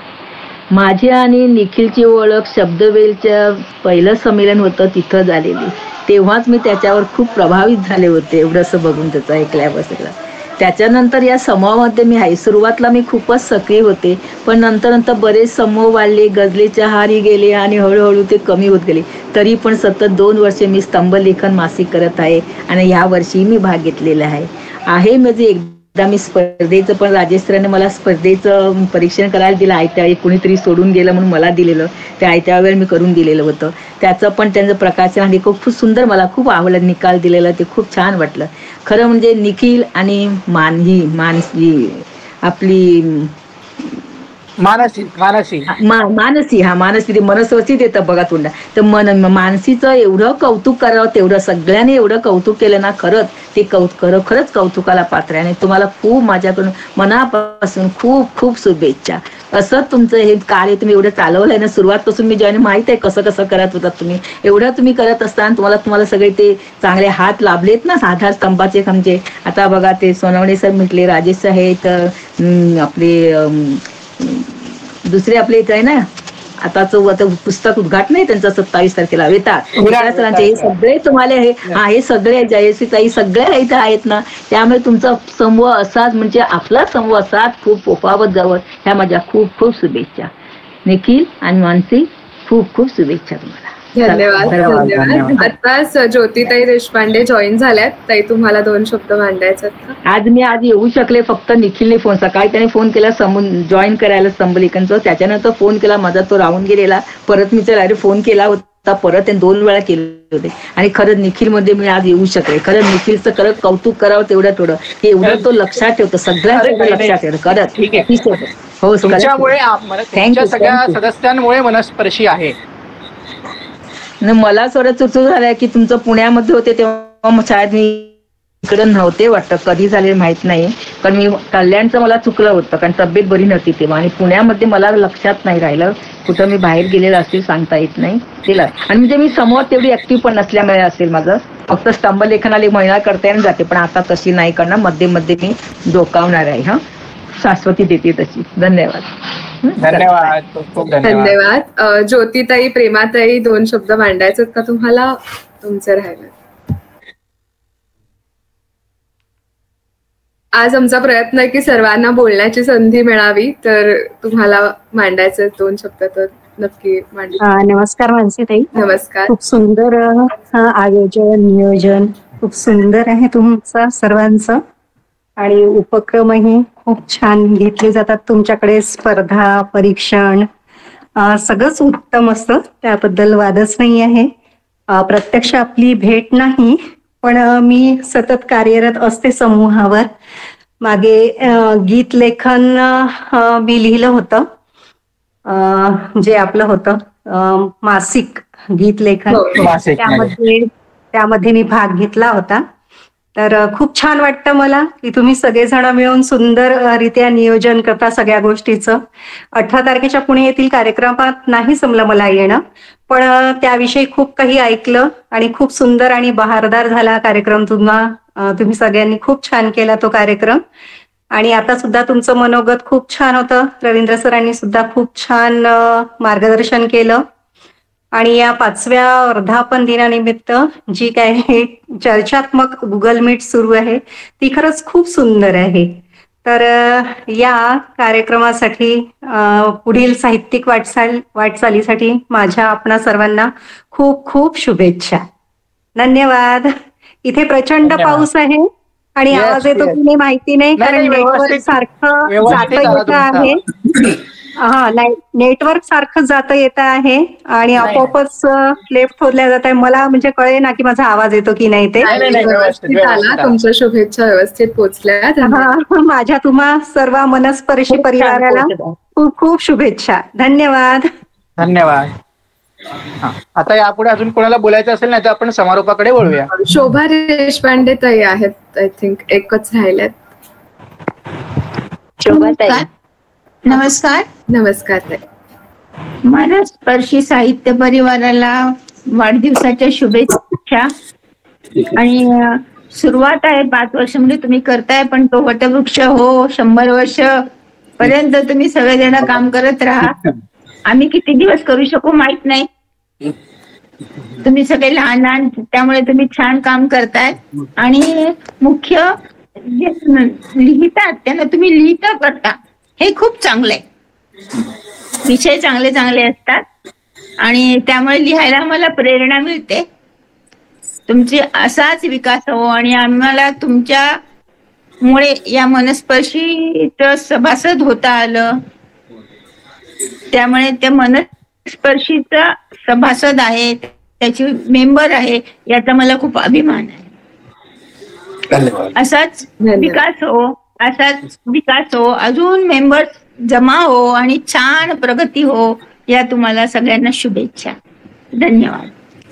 माझी आणि निखिलची ओळख शब्दवेलच्या पहिलं संमेलन होतं तिथं झालेली, तेव्हाच मी त्याच्यावर खूप प्रभावित झाले होते, एवढंसं बघून त्याचं ऐकल्यावर सगळं. त्याच्यानंतर या समूहामध्ये मी आहे. सुरुवातला मी खूपच सक्रिय होते, पण नंतर नंतर बरेच समूह वाढले, गजलेच्या हारी गेले आणि हळूहळू ते कमी होत गेले. तरी पण सतत 2 वर्षे मी स्तंभलेखन मासिक करत आहे आणि या वर्षी मी भाग घेतलेला आहे. म्हणजे एकदा मी स्पर्धेचं पण राजेश्वराने मला स्पर्धेचं परीक्षण करायला दिलं. आयत्या वेळी कुणीतरी सोडून गेलं म्हणून मला दिलेलं, ते आयत्या वेळी मी करून दिलेलं होतं. त्याचं पण त्यांचं प्रकाशन आणि खूप सुंदर, मला खूप आवडलं. निकाल दिलेला ते खूप छान वाटलं. खरं म्हणजे निखिल आणि मानसी आपली मानसी ते मनस्वतीत येतं बघा तोंडा. तर मानसीचं एवढं कौतुक करावं, तेवढं सगळ्यांनी एवढं कौतुक केलं ना, खरंच ते खरंच कौतुकाला पात्र आहे. आणि तुम्हाला खूप माझ्याकडून मनापासून खूप खूप शुभेच्छा. असं तुमचं हे कार्य तुम्ही एवढं चालवलंय ना, सुरुवातपासून मी जॉईन, माहित आहे कसं करत होतात तुम्ही. एवढं तुम्ही करत असताना तुम्हाला सगळे ते चांगले हात लाभलेत ना, आधार स्तंभाचे खमचे. आता बघा ते सोनवणे सर म्हटले, राजेश आहेत, आपले दुसरे आपले इथे आहे ना, आता पुस्तक उद्घाटन आहे त्यांचं 27 तारखेला सरांचे. हे सगळे तुम्हाला हे सगळे जयश्रीताई सगळे इथे आहेत ना. त्यामुळे तुमचा समूह असाच, म्हणजे आपला समूह असाच खूप ओपावत जावं, ह्या माझ्या खूप खूप शुभेच्छा. निखिल आणि मानसी खूप खूप शुभेच्छा तुम्हाला. धन्यवाद. आताच ज्योतिताई देशपांडे जॉईन झाल्यात. ताई तुम्हाला 2 शब्द मांडायचे. आज येऊ शकले फक्त निखिलने फोन, सकाळी त्याने फोन केला जॉईन करायला स्तंभलेखनचं, त्याच्यानंतर फोन केला माझा, तो राहून गेलेला. परत मी त्याला फोन केला होता, परत त्याने 2 वेळा केले होते. आणि खरंच निखिल मध्ये मी आज येऊ शकले. खरंच निखिलचं खरंच कौतुक करावं तेवढं थोडं, हे एवढं तो लक्षात ठेवतो, सगळ्यांचं लक्षात ठेवतं. खरंच हो, तुमच्यामुळे तुमच्या सगळ्या सदस्यांमुळे मनस्पर्शी आहे. मला थोडं चुचू झालंय की तुमचं पुण्यामध्ये होते तेव्हा शाळेत मी इकडे नव्हते वाटतं, कधी झाले माहित नाही. कारण मी कल्याणचं मला चुकलं होतं कारण तब्येत बरी नव्हती तेव्हा, आणि पुण्यामध्ये मला लक्षात नाही राहिलं, कुठं मी बाहेर गेलेलं असेल सांगता येत नाही तिला. आणि म्हणजे मी समोर तेवढी ऍक्टिव्ह पण नसल्यामुळे असेल माझं, फक्त स्तंभलेखनाला महिना करते आणि जाते, पण आता तशी नाही करणार, मध्ये मध्ये मी डोकावणार आहे. हा, शाश्वती देते तशी. धन्यवाद. धन्यवाद, खूप धन्यवाद. ज्योतिताई, प्रेमाताई, 2 शब्द मांडायचे का तुम्हाला? तुमचं राहिलं. आज आमचा प्रयत्न आहे की सर्वांना बोलण्याची संधी मिळावी, तर तुम्हाला मांडायचं 2 शब्द तर नक्की मांडा. नमस्कार मानसीताई. नमस्कार. खूप सुंदर आयोजन, नियोजन खूप सुंदर आहे तुमचं सर्वांचं, आणि उपक्रमही खूप छान घेतले जातात तुमच्याकडे. स्पर्धा, परीक्षण सगळंच उत्तम असतं, त्याबद्दल वादच नाही आहे. प्रत्यक्ष आपली भेट नाही, पण मी सतत कार्यरत असते समूहावर. मागे गीत लेखन मी लिहिलं होतं, जे आपलं होतं मासिक गीत लेखन, त्यामध्ये मी भाग घेतला होता. तर खूप छान वाटतं मला की तुम्ही सगळेजण मिळून सुंदररित्या नियोजन करता सगळ्या गोष्टीचं. 18 तारखेच्या पुणे येथील कार्यक्रमात नाही जमलं मला येणं, पण त्याविषयी खूप काही ऐकलं आणि खूप सुंदर आणि बहारदार झाला कार्यक्रम. तुम्ही सगळ्यांनी खूप छान केला तो कार्यक्रम, आणि आता सुद्धा तुमचं मनोगत खूप छान होतं. रवींद्र सरांनी सुद्धा खूप छान मार्गदर्शन केलं. आणि या 5व्या वर्धापन दिनानिमित्त जी काही चर्चात्मक गुगल मीट सुरू आहे ती खरंच खूप सुंदर आहे. तर या कार्यक्रमासाठी पुढील साहित्यिक वाटचालीसाठी माझ्या आपणा सर्वांना खूप खूप शुभेच्छा. धन्यवाद. इथे प्रचंड पाऊस आहे आणि आवाज येतो की नाही माहिती नाही, कारण नेटवर्क सारखं जातं येत आहे. नेटवर्क सारखं जातं येत आहे आणि आपोआपच लेफ्ट होतल्या जात आहे. मला म्हणजे कळे ना की माझा आवाज येतो की नाही ते. तुमच्या शुभेच्छा व्यवस्थित पोहोचल्या. माझ्या तुम्हा सर्व मनस्पर्शी परिवाराला खूप खूप शुभेच्छा. धन्यवाद. धन्यवाद. आता यापुढे अजून कोणाला बोलायचं असेल नाही तर आपण समारोपाकडे वळूया. शोभा देशपांडे ताई आहेत, आय थिंक एकच राहिल्यात. शोभा ताई, नमस्कार. नमस्कार ताई. मनस्पर्शी साहित्य परिवाराला वाढदिवसाच्या शुभेच्छा. आणि सुरुवात आहे 5 वर्ष म्हणजे तुम्ही करताय, पण तो वटवृक्ष हो 100 वर्ष पर्यंत तुम्ही सगळेजण काम करत राहा. आम्ही किती दिवस करू शकू माहित नाही, तुम्ही सगळे लहान लहान, त्यामुळे तुम्ही छान काम करताय. आणि मुख्य जे लिहितात त्यांना तुम्ही लिहिता करता, हे खूप चांगलं आहे. विषय चांगले चांगले असतात आणि त्यामुळे लिहायला मला प्रेरणा मिळते. तुमची असाच विकास हो, आणि आम्हाला तुमच्यामुळे या मनस्पर्शीचं सभासद होता आलं, त्यामुळे त्या मनस्पर्शीचा सभासद आहे, त्याची मेंबर आहे, याचा मला खूप अभिमान आहे. असाच विकास हो, असाच विकास हो, अजून मेंबर्स जमा हो आणि छान प्रगती हो, या तुम्हाला सगळ्यांना शुभेच्छा. धन्यवाद.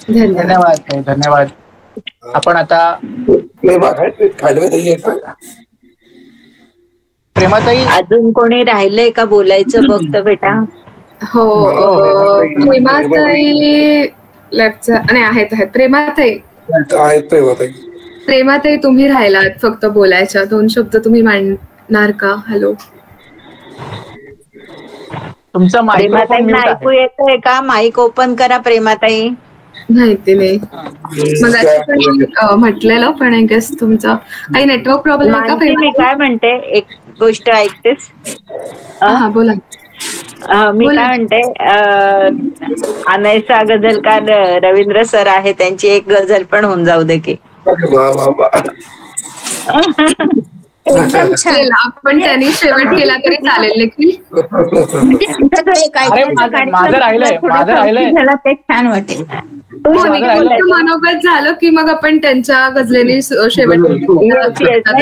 धन्यवाद. धन्यवाद. आपण आता प्रेमाताई, अजून कोणी राहिलंय का बोलायचं? बघतो बेटा. हो, प्रेमाताई आणि आहेत. प्रेमाताई, प्रेमाताई तुम्ही राहिलात फक्त बोलायच्या. 2 शब्द तुम्ही मांडणार का? हॅलो, तुमचं प्रेमाताई ऐकू येतंय का? माईक ओपन करा प्रेमाताई. माहिती नाही, मग म्हटलेलं, पण आय गेस तुमचा काही नेटवर्क प्रॉब्लेम आहे का? मी काय म्हणते, एक गोष्ट ऐकतेस? हा, बोला. मी काय म्हणते, अनैसा गझलकार रवींद्र सर आहे, त्यांची एक गझल पण होऊन जाऊ दे की. एकदम छान. आपण त्यांनी शेवट केला तरी चालेल नक्की. माझं राहिलंय ते छान वाटेल. मनोगत झालं की मग आपण त्यांच्या गझलेनी शेवट.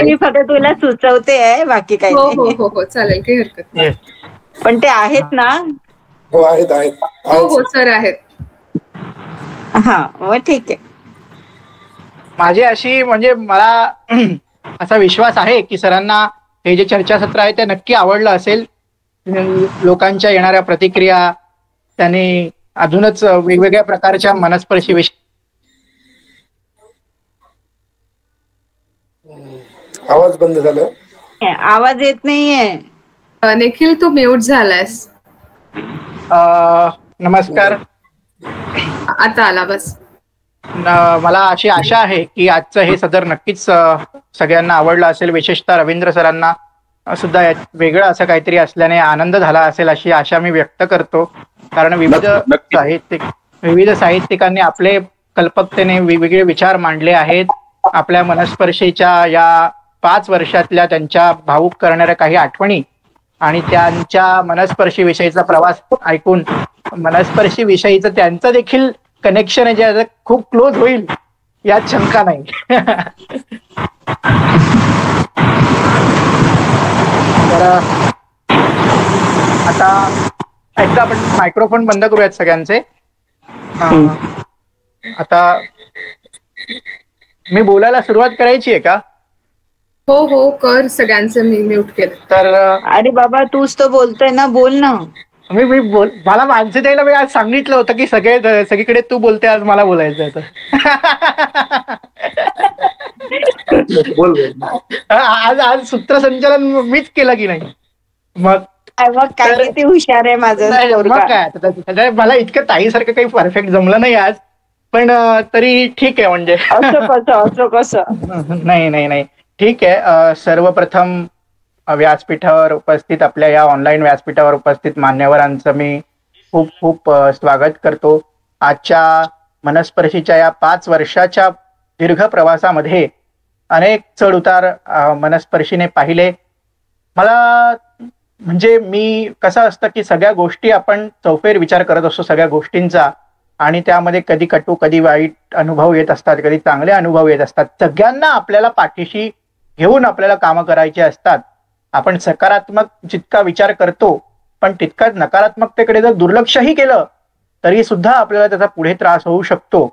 मी फक्त तुला सुचवते आहे, बाकी काही. हो हो हो, चालेल, काही हरकत नाही. पण ते आहेत ना? हो आहेत आहेत. हो हो सर आहेत. हा मग ठीक आहे. माझी अशी म्हणजे मला असा विश्वास आहे की सरांना हे जे चर्चासत्र आहे ते नक्की आवडलं असेल. लोकांच्या येणाऱ्या प्रतिक्रिया, त्यांनी अजूनच वेगवेगळ्या प्रकारच्या मनस्पर्शी विषय. आवाज बंद झाला. आवाज येत नाहीये. निखिल तू म्यूट झालायस. नमस्कार. आता आला बस. मला अशी आशा आहे की आजचं हे सदर नक्कीच सगळ्यांना आवडलं असेल. विशेषतः रवींद्र सरांना सुद्धा वेगळं असं काहीतरी असल्याने आनंद झाला असेल अशी आशा मी व्यक्त करतो. कारण विविध साहित्यिकांनी आपले कल्पकतेने वेगवेगळे विचार मांडले आहेत. आपल्या मनस्पर्शीच्या या 5 वर्षातल्या त्यांच्या भावूक करणाऱ्या काही आठवणी आणि त्यांच्या मनस्पर्शी विषयीचा प्रवास ऐकून मनस्पर्शी विषयीचं त्यांचं देखील कनेक्शन आहे जे खूप क्लोज होईल यात शंका नाही. तर आता एकदा आपण मायक्रोफोन बंद करूयात सगळ्यांचे. आता मी बोलायला सुरुवात करायची आहे का? हो हो कर. सगळ्यांचं मी म्यूट केलं. तर अरे बाबा तूच तर बोलतोय ना, बोल ना. मी मला माणसं द्यायला मी आज सांगितलं होतं की सगळीकडे तू बोलते, आज मला बोलायचं तर आज सूत्रसंचालन मीच केलं की नाही. मग काय किती हुशार आहे माझं. मग काय मला इतकं ताईसारखं काही परफेक्ट जमलं नाही आज, पण तरी ठीक आहे. म्हणजे असं कसं नाही नाही नाही ठीक आहे. सर्वप्रथम व्यासपीठावर उपस्थित आपल्या या ऑनलाईन व्यासपीठावर उपस्थित मान्यवरांचं मी खूप खूप स्वागत करतो. आजच्या मनस्पर्शीच्या या 5 वर्षाच्या दीर्घ प्रवासामध्ये अनेक चढ उतार मनस्पर्शीने पाहिले. मला म्हणजे मी कसं असतं की सगळ्या गोष्टी आपण चौफेर विचार करत असतो सगळ्या गोष्टींचा, आणि त्यामध्ये कधी कटू कधी वाईट अनुभव येत असतात, कधी चांगले अनुभव येत असतात. सगळ्यांना आपल्याला पाठीशी घेऊन आपल्याला कामं करायची असतात. आपण सकारात्मक जितका विचार करतो पण तितकाच नकारात्मकतेकडे जर दुर्लक्षही केलं तरी सुद्धा आपल्याला त्याचा पुढे त्रास होऊ शकतो.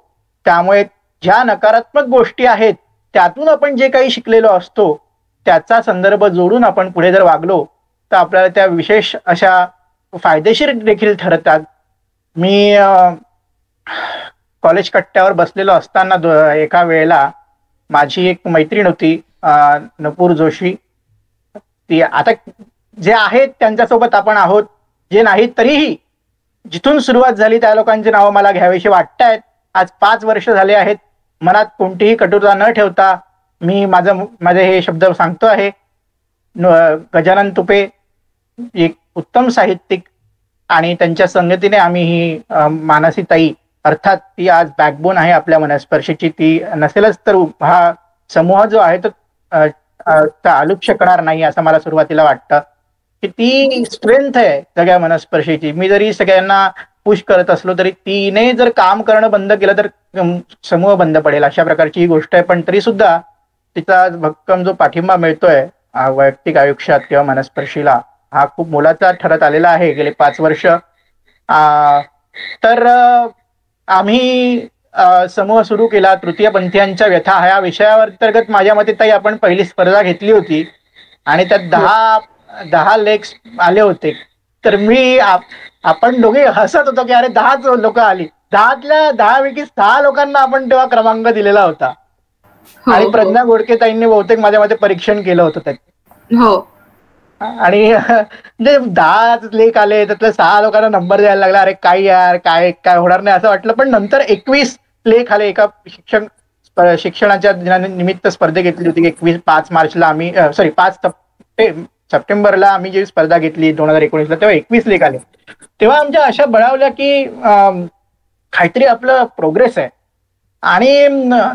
त्यामुळे ज्या नकारात्मक गोष्टी आहेत त्यातून आपण जे काही शिकलेलो असतो त्याचा संदर्भ जोडून आपण पुढे जर वागलो तर आपल्याला त्या विशेष अशा फायदेशीर देखील ठरतात. मी कॉलेज कट्ट्यावर बसलेलो असताना एका वेळेला माझी एक मैत्रीण होती नपूर जोशी. ती आता जे आहेत त्यांच्यासोबत आपण आहोत, जे नाहीत तरीही जिथून सुरुवात झाली त्या लोकांची नावं मला घ्यावीशी वाटतायत. आज 5 वर्ष झाले आहेत. मनात कोणतीही कटुता न ठेवता मी माझे हे शब्द सांगतो आहे. गजानन तुपे एक उत्तम साहित्यिक आणि त्यांच्या संगतीने आम्ही ही मानसी ताई अर्थात ती आज बॅकबोन आहे आपल्या मनस्पर्शीची. ती नसेलच तर हा समूह जो आहे तो आलुप शकणार नाही असं मला सुरुवातीला वाटतं की ती स्ट्रेंथ आहे सगळ्या मनस्पर्शीची. मी जरी सगळ्यांना पुश करत असलो तरी तिने जर काम करणं बंद केलं तर समूह बंद पडेल अशा प्रकारची ही गोष्ट आहे. पण तरी सुद्धा तिचा भक्कम जो पाठिंबा मिळतोय वैयक्तिक आयुष्यात किंवा मनस्पर्शीला हा खूप मोलाचा ठरत आलेला आहे गेले 5 वर्ष. तर आम्ही समूह सुरू केला. तृतीयपंथीयांच्या व्यथा ह्या विषयावर अंतर्गत माझ्या मते ताई आपण पहिली स्पर्धा घेतली होती आणि त्यात 10 लेख आले होते. तर आपण दोघे हसत होतो की अरे 10च लोक आली. 10तल्या 10 पैकी 6 लोकांना आपण तेव्हा क्रमांक दिलेला होता. आणि प्रज्ञा गोडके ताईंनी बहुतेक माझ्या मते परीक्षण केलं होतं त्यात. हो. आणि म्हणजे 10 लेख आले त्यातल्या 6 लोकांना नंबर द्यायला लागला. अरे काय यार काय होणार नाही असं वाटलं. पण नंतर 21 लेख आले. एका शिक्षणाच्या निमित्त स्पर्धे घेतली होती. 5 मार्चला आम्ही 5 सप्टेंबरला आम्ही जी स्पर्धा घेतली 2019ला तेव्हा 21 लेख आले. तेव्हा आमच्या अशा बळावल्या की काहीतरी आपलं प्रोग्रेस आहे. आणि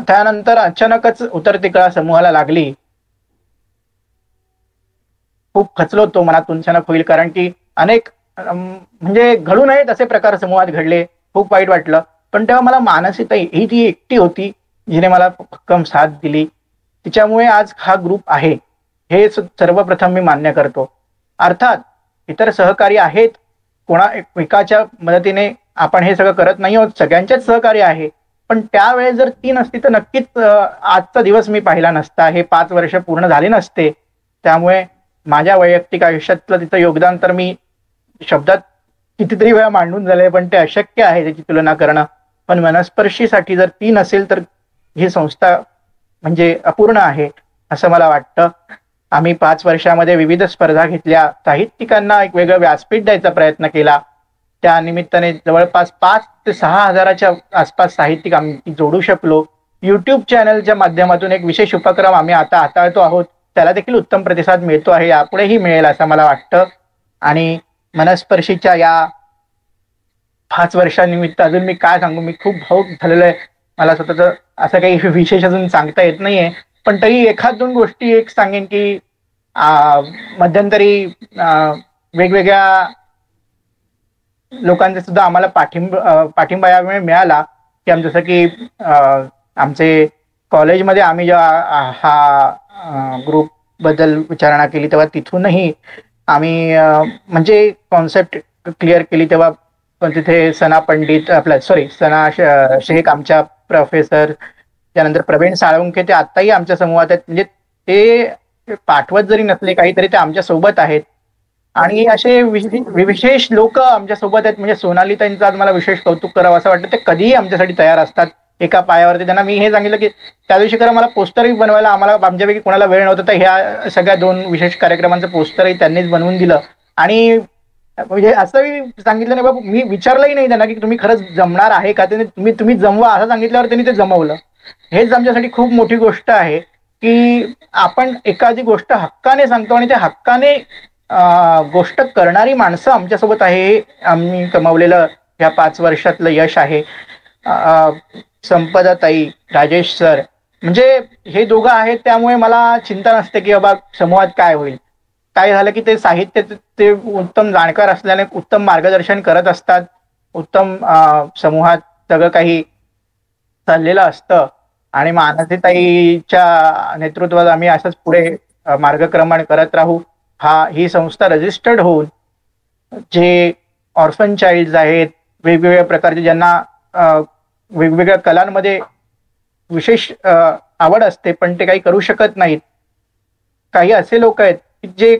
त्यानंतर अचानकच उतरती कळा समूहाला लागली. खूप खचलो होतो. मनातून अचानक होईल कारण की अनेक म्हणजे घडू नयेत असे प्रकार समूहात घडले. खूप वाईट वाटलं. पण तेव्हा मला मानसी ताई ही ती एकटी होती जिने मला भक्कम साथ दिली. तिच्यामुळे आज हा ग्रुप आहे हे सर्वप्रथम मी मान्य करतो. अर्थात इतर सहकारी आहेत, एकाच्या मदतीने आपण हे सगळं करत नाही आहोत, सगळ्यांचेच सहकार्य आहे. पण त्यावेळेस जर ती नसती तर नक्कीच आजचा दिवस मी पाहिला नसता, हे 5 वर्ष पूर्ण झाले नसते. त्यामुळे माझ्या वैयक्तिक आयुष्यातलं तिचं योगदान तर मी शब्दात कितीतरी वेळा मांडून झालंय, पण ते अशक्य आहे त्याची तुलना करणं. पण मनस्पर्शीसाठी जर ती नसेल तर ही संस्था म्हणजे अपूर्ण आहे असं मला वाटतं. आम्ही 5 वर्षामध्ये विविध स्पर्धा घेतल्या, साहित्यिकांना एक वेगळं व्यासपीठ द्यायचा प्रयत्न केला. त्या निमित्ताने जवळपास 5 ते 6 हजाराच्या आसपास साहित्यिक आम्ही जोडू शकलो. युट्यूब चॅनलच्या माध्यमातून एक विशेष उपक्रम आम्ही आता हाताळतो आहोत, त्याला देखील उत्तम प्रतिसाद मिळतो आहे, यापुढेही मिळेल असं मला वाटतं. आणि मनस्पर्शीच्या या 5 वर्षानिमित्त अजून मी काय सांगू, मी खूप भावुक झालेलो आहे. मला स्वतःच असं काही विशेष अजून सांगता येत नाहीये, पण तरी 1-2 गोष्टी एक सांगेन की मध्यंतरी वेगवेगळ्या लोकांचा सुद्धा आम्हाला पाठिंबा यावेळी मिळाला की जसं की आमचे कॉलेजमध्ये आम्ही जेव्हा हा ग्रुप बद्दल विचारणा केली तेव्हा तिथूनही आम्ही म्हणजे कॉन्सेप्ट क्लिअर केली, तेव्हा पण तिथे सना पंडित सना शेख आमच्या प्रोफेसर, त्यानंतर प्रवीण साळुंखे ते आत्ताही आमच्या समूहात आहेत. म्हणजे ते पाठवत जरी नसले काहीतरी ते आमच्या सोबत आहेत. आणि असे विशेष लोक आमच्या सोबत आहेत. म्हणजे सोनाली ताईंचं आज मला विशेष कौतुक करावं असं वाटतं, ते कधीही आमच्यासाठी तयार असतात एका पायावरती. त्यांना मी हे सांगितलं की त्या दिवशी खरं मला पोस्टरही बनवायला आम्हाला आमच्यापैकी कोणाला वेळ नव्हता, तर ह्या सगळ्या 2 विशेष कार्यक्रमांचं पोस्टरही त्यांनीच बनवून दिलं. आणि म्हणजे असंही सांगितलं नाही बाबा, मी विचारलंही नाही त्यांना की तुम्ही खरंच जमणार आहे का, ते तुम्ही जमवा असं सांगितल्यावर त्यांनी ते जमवलं. हेच आमच्यासाठी खूप मोठी गोष्ट आहे की आपण एखादी गोष्ट हक्काने सांगतो आणि त्या हक्काने गोष्ट करणारी माणसं आमच्यासोबत आहे. हे आम्ही कमावलेलं या 5 वर्षातलं यश आहे. संपदाताई, राजेश सर, म्हणजे हे दोघं आहेत, त्यामुळे मला चिंता नसते की बाबा समूहात काय होईल. काय झालं की ते साहित्य ते उत्तम जाणकार असल्याने उत्तम मार्गदर्शन करत असतात. उत्तम समूहात सगळं काही चाललेलं असतं आणि मानसीताईच्या नेतृत्वात आम्ही असंच पुढे मार्गक्रमण करत राहू. ही संस्था रजिस्टर्ड होऊन जे ऑर्फन चाइल्ड आहेत, वेगवेगळ्या प्रकारचे ज्यांना वेगवेगळ्या कलांमध्ये विशेष आवड असते पण ते काही करू शकत नाहीत, काही असे लोक आहेत जे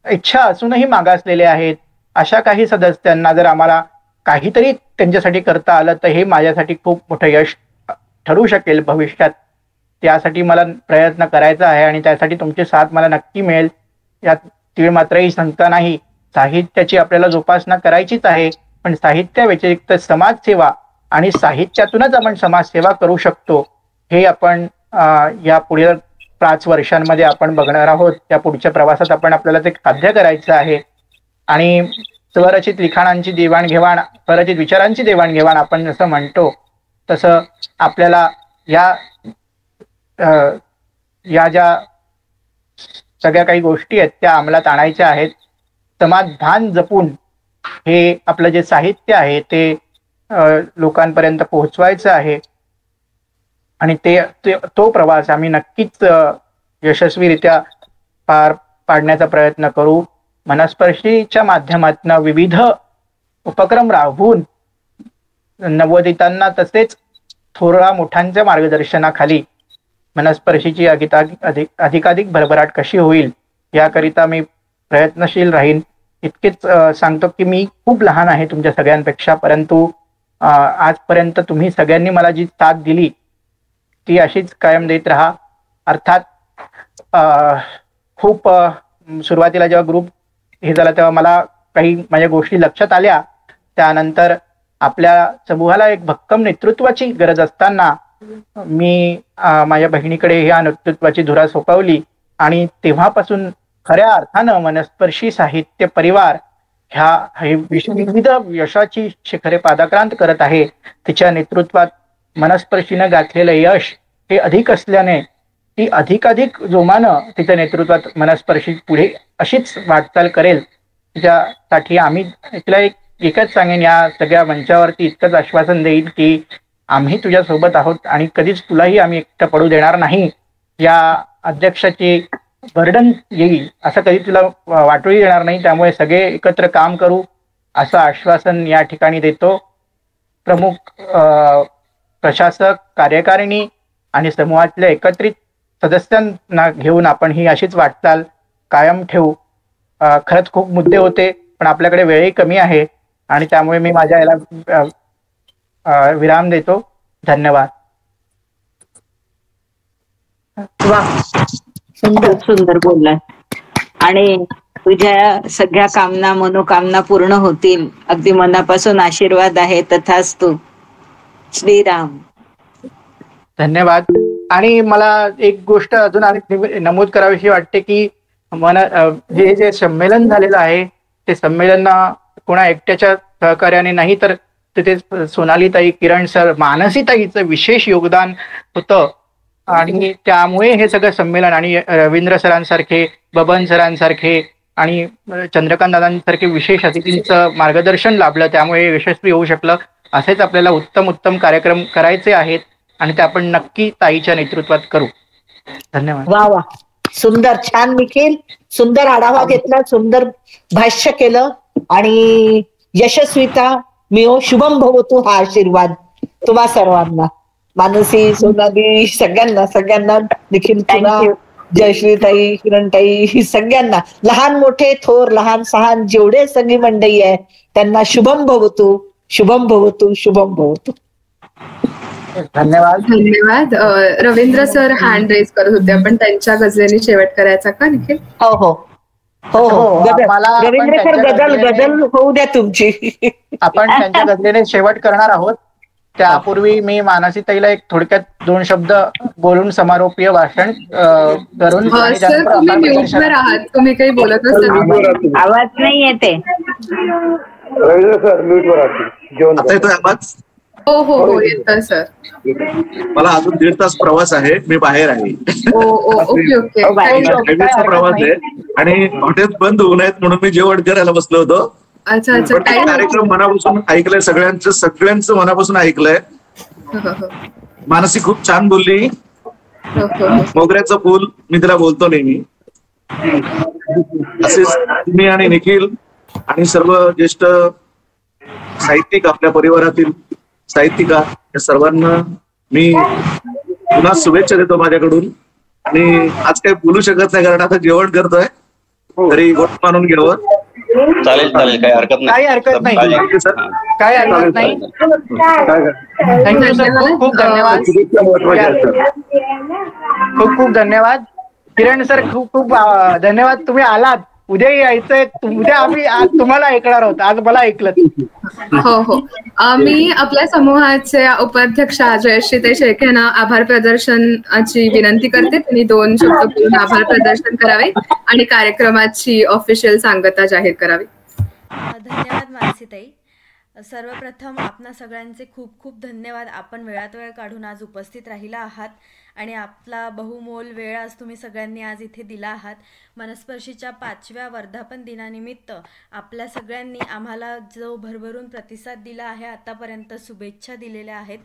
इच्छा असूनही मागासलेले आहेत, अशा काही सदस्यांना जर आम्हाला काहीतरी त्यांच्यासाठी करता आलं तर हे माझ्यासाठी खूप मोठं यश ठरू शकेल भविष्यात. त्यासाठी मला प्रयत्न करायचा आहे आणि त्यासाठी तुमची साथ मला नक्की मिळेल यात तीळ मात्रही शंका नाही. साहित्याची आपल्याला जोपासना करायचीच आहे, पण साहित्या व्यतिरिक्त समाजसेवा आणि साहित्यातूनच आपण समाजसेवा करू शकतो हे आपण या पुढील 5 वर्षांमध्ये आपण बघणार आहोत. त्या पुढच्या प्रवासात आपल्याला ते साध्य करायचं आहे. आणि स्वरचित लिखाणांची देवाणघेवाण, स्वरचित विचारांची देवाणघेवाण आपण जसं म्हणतो तसं आपल्याला या ज्या सगळ्या काही गोष्टी आहेत त्या अंमलात आणायच्या आहेत. समाजभान जपून हे आपलं जे साहित्य आहे ते लोकांपर्यंत पोहोचवायचं आहे आणि तो प्रवास आम्ही नक्कीच यशस्वीरित्या पार पाडण्याचा प्रयत्न करू. मनस्पर्शीच्या माध्यमातून विविध उपक्रम राबवून नवोदितांना तसेच थोरा मोठ्यांच्या मार्गदर्शनाखाली मनस्पर्शीची अधिकाधिक भरभराट कशी होईल याकरिता मी प्रयत्नशील राहीन. इतकेच सांगतो की मी खूप लहान आहे तुमच्या सगळ्यांपेक्षा, परंतु आजपर्यंत तुम्ही सगळ्यांनी मला जी साथ दिली ती अशीच कायम देत राहा. अर्थात खूप सुरुवातीला जेव्हा ग्रुप हे झाला तेव्हा मला काही माझ्या गोष्टी लक्षात आल्या. त्यानंतर आपल्या समूहाला एक भक्कम नेतृत्वाची गरज असताना मी माझ्या बहिणीकडे ह्या नेतृत्वाची धुरा सोपवली आणि तेव्हापासून खऱ्या अर्थानं मनस्पर्शी साहित्य परिवार विविध यशाची शिखरे पादाक्रांत करत आहे. तिच्या नेतृत्वात मनस्पर्शीनं गाठलेलं यश हे अधिक असल्याने ती अधिकाधिक जोमानं तिच्या नेतृत्वात मनस्पर्शी पुढे अशीच वाटचाल करेल. तिच्यासाठी आम्ही तिला एकच सांगेन, या सगळ्या मंचावरती इतकंच आश्वासन देईन की आम्ही तुझ्यासोबत आहोत आणि कधीच तुलाही आम्ही एकटं पडू देणार नाही. या अध्यक्षाची बर्डन येईल असं कधी तुला वाटूही येणार नाही. त्यामुळे सगळे एकत्र काम करू असं आश्वासन या ठिकाणी देतो. प्रमुख प्रशासक, कार्यकारिणी आणि समूहातल्या एकत्रित सदस्यांना घेऊन आपण ही अशीच वाटचाल कायम ठेवू. खरंच खूप मुद्दे होते, पण आपल्याकडे वेळही कमी आहे आणि त्यामुळे मी माझ्या याला विराम देतो. धन्यवाद. वा, सुंदर सुंदर बोलला. आणि तुझ्या सगळ्या कामना मनोकामना पूर्ण होतील, अगदी मनापासून आशीर्वाद आहे. तथास्तु. श्रीराम. धन्यवाद. आणि मला एक गोष्ट अजून नमूद करावीशी वाटते की हे जे संमेलन झालेलं आहे ते संमेलन कोणा एकट्याच्या सहकार्याने नाही, तर तिथे सोनालीताई, किरण सर, मानसीताईचं विशेष योगदान होतं. आणि त्यामुळे हे सगळं संमेलन आणि रवींद्र सरांसारखे, बबन सरांसारखे आणि चंद्रकांत दादांसारखे विशेष अतिथींचं मार्गदर्शन लाभलं. त्यामुळे यशस्वी होऊ शकलं. असेच आपल्याला उत्तम उत्तम कार्यक्रम करायचे आहेत आणि ते आपण नक्की ताईच्या नेतृत्वात करू. धन्यवाद. वा वा, सुंदर, छान निखिल, सुंदर आढावा घेतला, सुंदर भाष्य केलं आणि यशस्वीता मिळो, शुभम भवतु हा आशीर्वाद तुम्हा सर्वांना. मानसी, सोनाली, सगळ्यांना निखिल, तुला, जयश्रीताई, किरणताई, सगळ्यांना, लहान मोठे, थोर लहान सहान जेवढे सगळी मंडळी आहे त्यांना शुभम भवतु, शुभम भवतु, शुभम भवतु. धन्यवाद. धन्यवाद. रवींद्र सर हँड रेज करत होते, आपण त्यांच्या गजलेने शेवट करायचा का निखिल? हो हो हो हो, रवींद्र सर गजल होऊ द्या तुमची. आपण त्यांच्या गजलेने शेवट करणार आहोत. त्यापूर्वी मी मानसीताईला एक थोडक्यात 2 शब्द बोलून समारोपीय भाषण करून तुम्ही काही बोलत असता, आवाज नाही येते. रवींद्र सर म्यूटवर असतील. आता येतोय आवाज? हो हो हो, येतोय सर. मला अजून 1.5 तास प्रवास आहे, मी बाहेर आहे. Okay okay. हायवेचा प्रवास आहे आणि हॉटेल बंद होऊ नयेत म्हणून मी जेवण करायला बसलो होतो. अच्छा अच्छा. कार्यक्रम मनापासून ऐकलंय, सगळ्यांचं मनापासून ऐकलंय. मानसी खूप छान बोलली. मोगऱ्याचं फुल मी तिला बोलतो नेहमी. असेच तुम्ही आणि निखिल आणि सर्व ज्येष्ठ साहित्यिक, आपल्या परिवारातील साहित्यिका, या सर्वांना मी पुन्हा शुभेच्छा देतो माझ्याकडून. आणि आज काही बोलू शकत नाही कारण आता जेवण करतोय, तरी गोष्ट मानून घ्यावं. चालेल चालेल, काही हरकत नाही. काही हरकत नाही, काही हरकत नाही. थँक्यू सर, खूप खूप धन्यवाद. खूप खूप धन्यवाद. किरण सर, खूप खूप धन्यवाद. तुम्ही आलात. उद्या यायचंय, उद्या आम्ही आज तुम्हाला ऐकणार आहोत, आज मला ऐकलं. हो हो. मी आपल्या समूहाच्या उपाध्यक्षा जयश्रीताई शेळके यांना आभार प्रदर्शनाची विनंती करते. त्यांनी 2 शब्द बोलून आभार प्रदर्शन करावे आणि कार्यक्रमाची ऑफिशियल सांगता जाहीर करावी. धन्यवाद मानसीताई. सर्वप्रथम आपणा सगळ्यांचे खूप खूप धन्यवाद. आपण वेळात वेळ काढून आज उपस्थित राहिला आहात आणि आपला बहुमोल वेळ आज तुम्ही सगळ्यांनी आज इथे दिला आहात. मनस्पर्शीच्या 5व्या वर्धापन दिनानिमित्त आपल्या सगळ्यांनी आम्हाला जो भरभरून प्रतिसाद दिला आहे, आतापर्यंत शुभेच्छा दिलेल्या आहेत,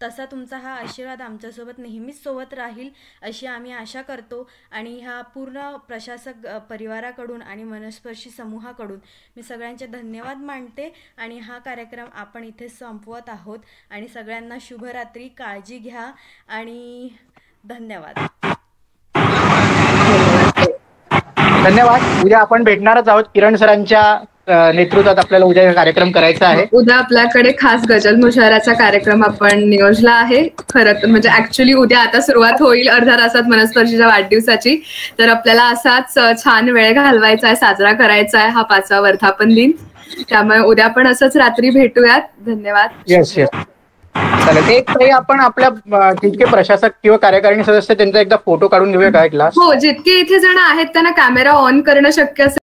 तसा तुमचा हा आशीर्वाद आमच्यासोबत नेहमीच सोबत राहील अशी आम्ही आशा करतो. आणि ह्या पूर्ण प्रशासक परिवाराकडून आणि मनस्पर्शी समूहाकडून मी सगळ्यांचे धन्यवाद मानते आणि हा कार्यक्रम आपण इथे संपवत आहोत. आणि सगळ्यांना शुभरात्री, काळजी घ्या आणि धन्यवाद. धन्यवाद. उद्या आपण भेटणारच आहोत. किरण सरांच्या नेतृत्वात आपल्याला उद्या कार्यक्रम करायचा आहे. उद्या आपल्याकडे खास गजल मुशायराचा कार्यक्रम आपण नियोजला आहे. खरं म्हणजे ऍक्च्युली उद्या आता सुरुवात होईल अर्ध्या तासात मनस्पर्शीच्या वाढदिवसाची. तर आपल्याला असाच छान वेळ घालवायचा आहे, साजरा करायचा आहे हा 5वा वर्धापन दिन. त्यामुळे उद्या पण असंच रात्री भेटूयात. धन्यवाद. येस येस, चालेल. एक काही आपण आपल्या जितके प्रशासक किंवा कार्यकारिणी सदस्य त्यांचा एकदा फोटो काढून घेऊया काय क्लास. हो, जितके इथे जण आहेत त्यांना कॅमेरा ऑन करणं शक्य असेल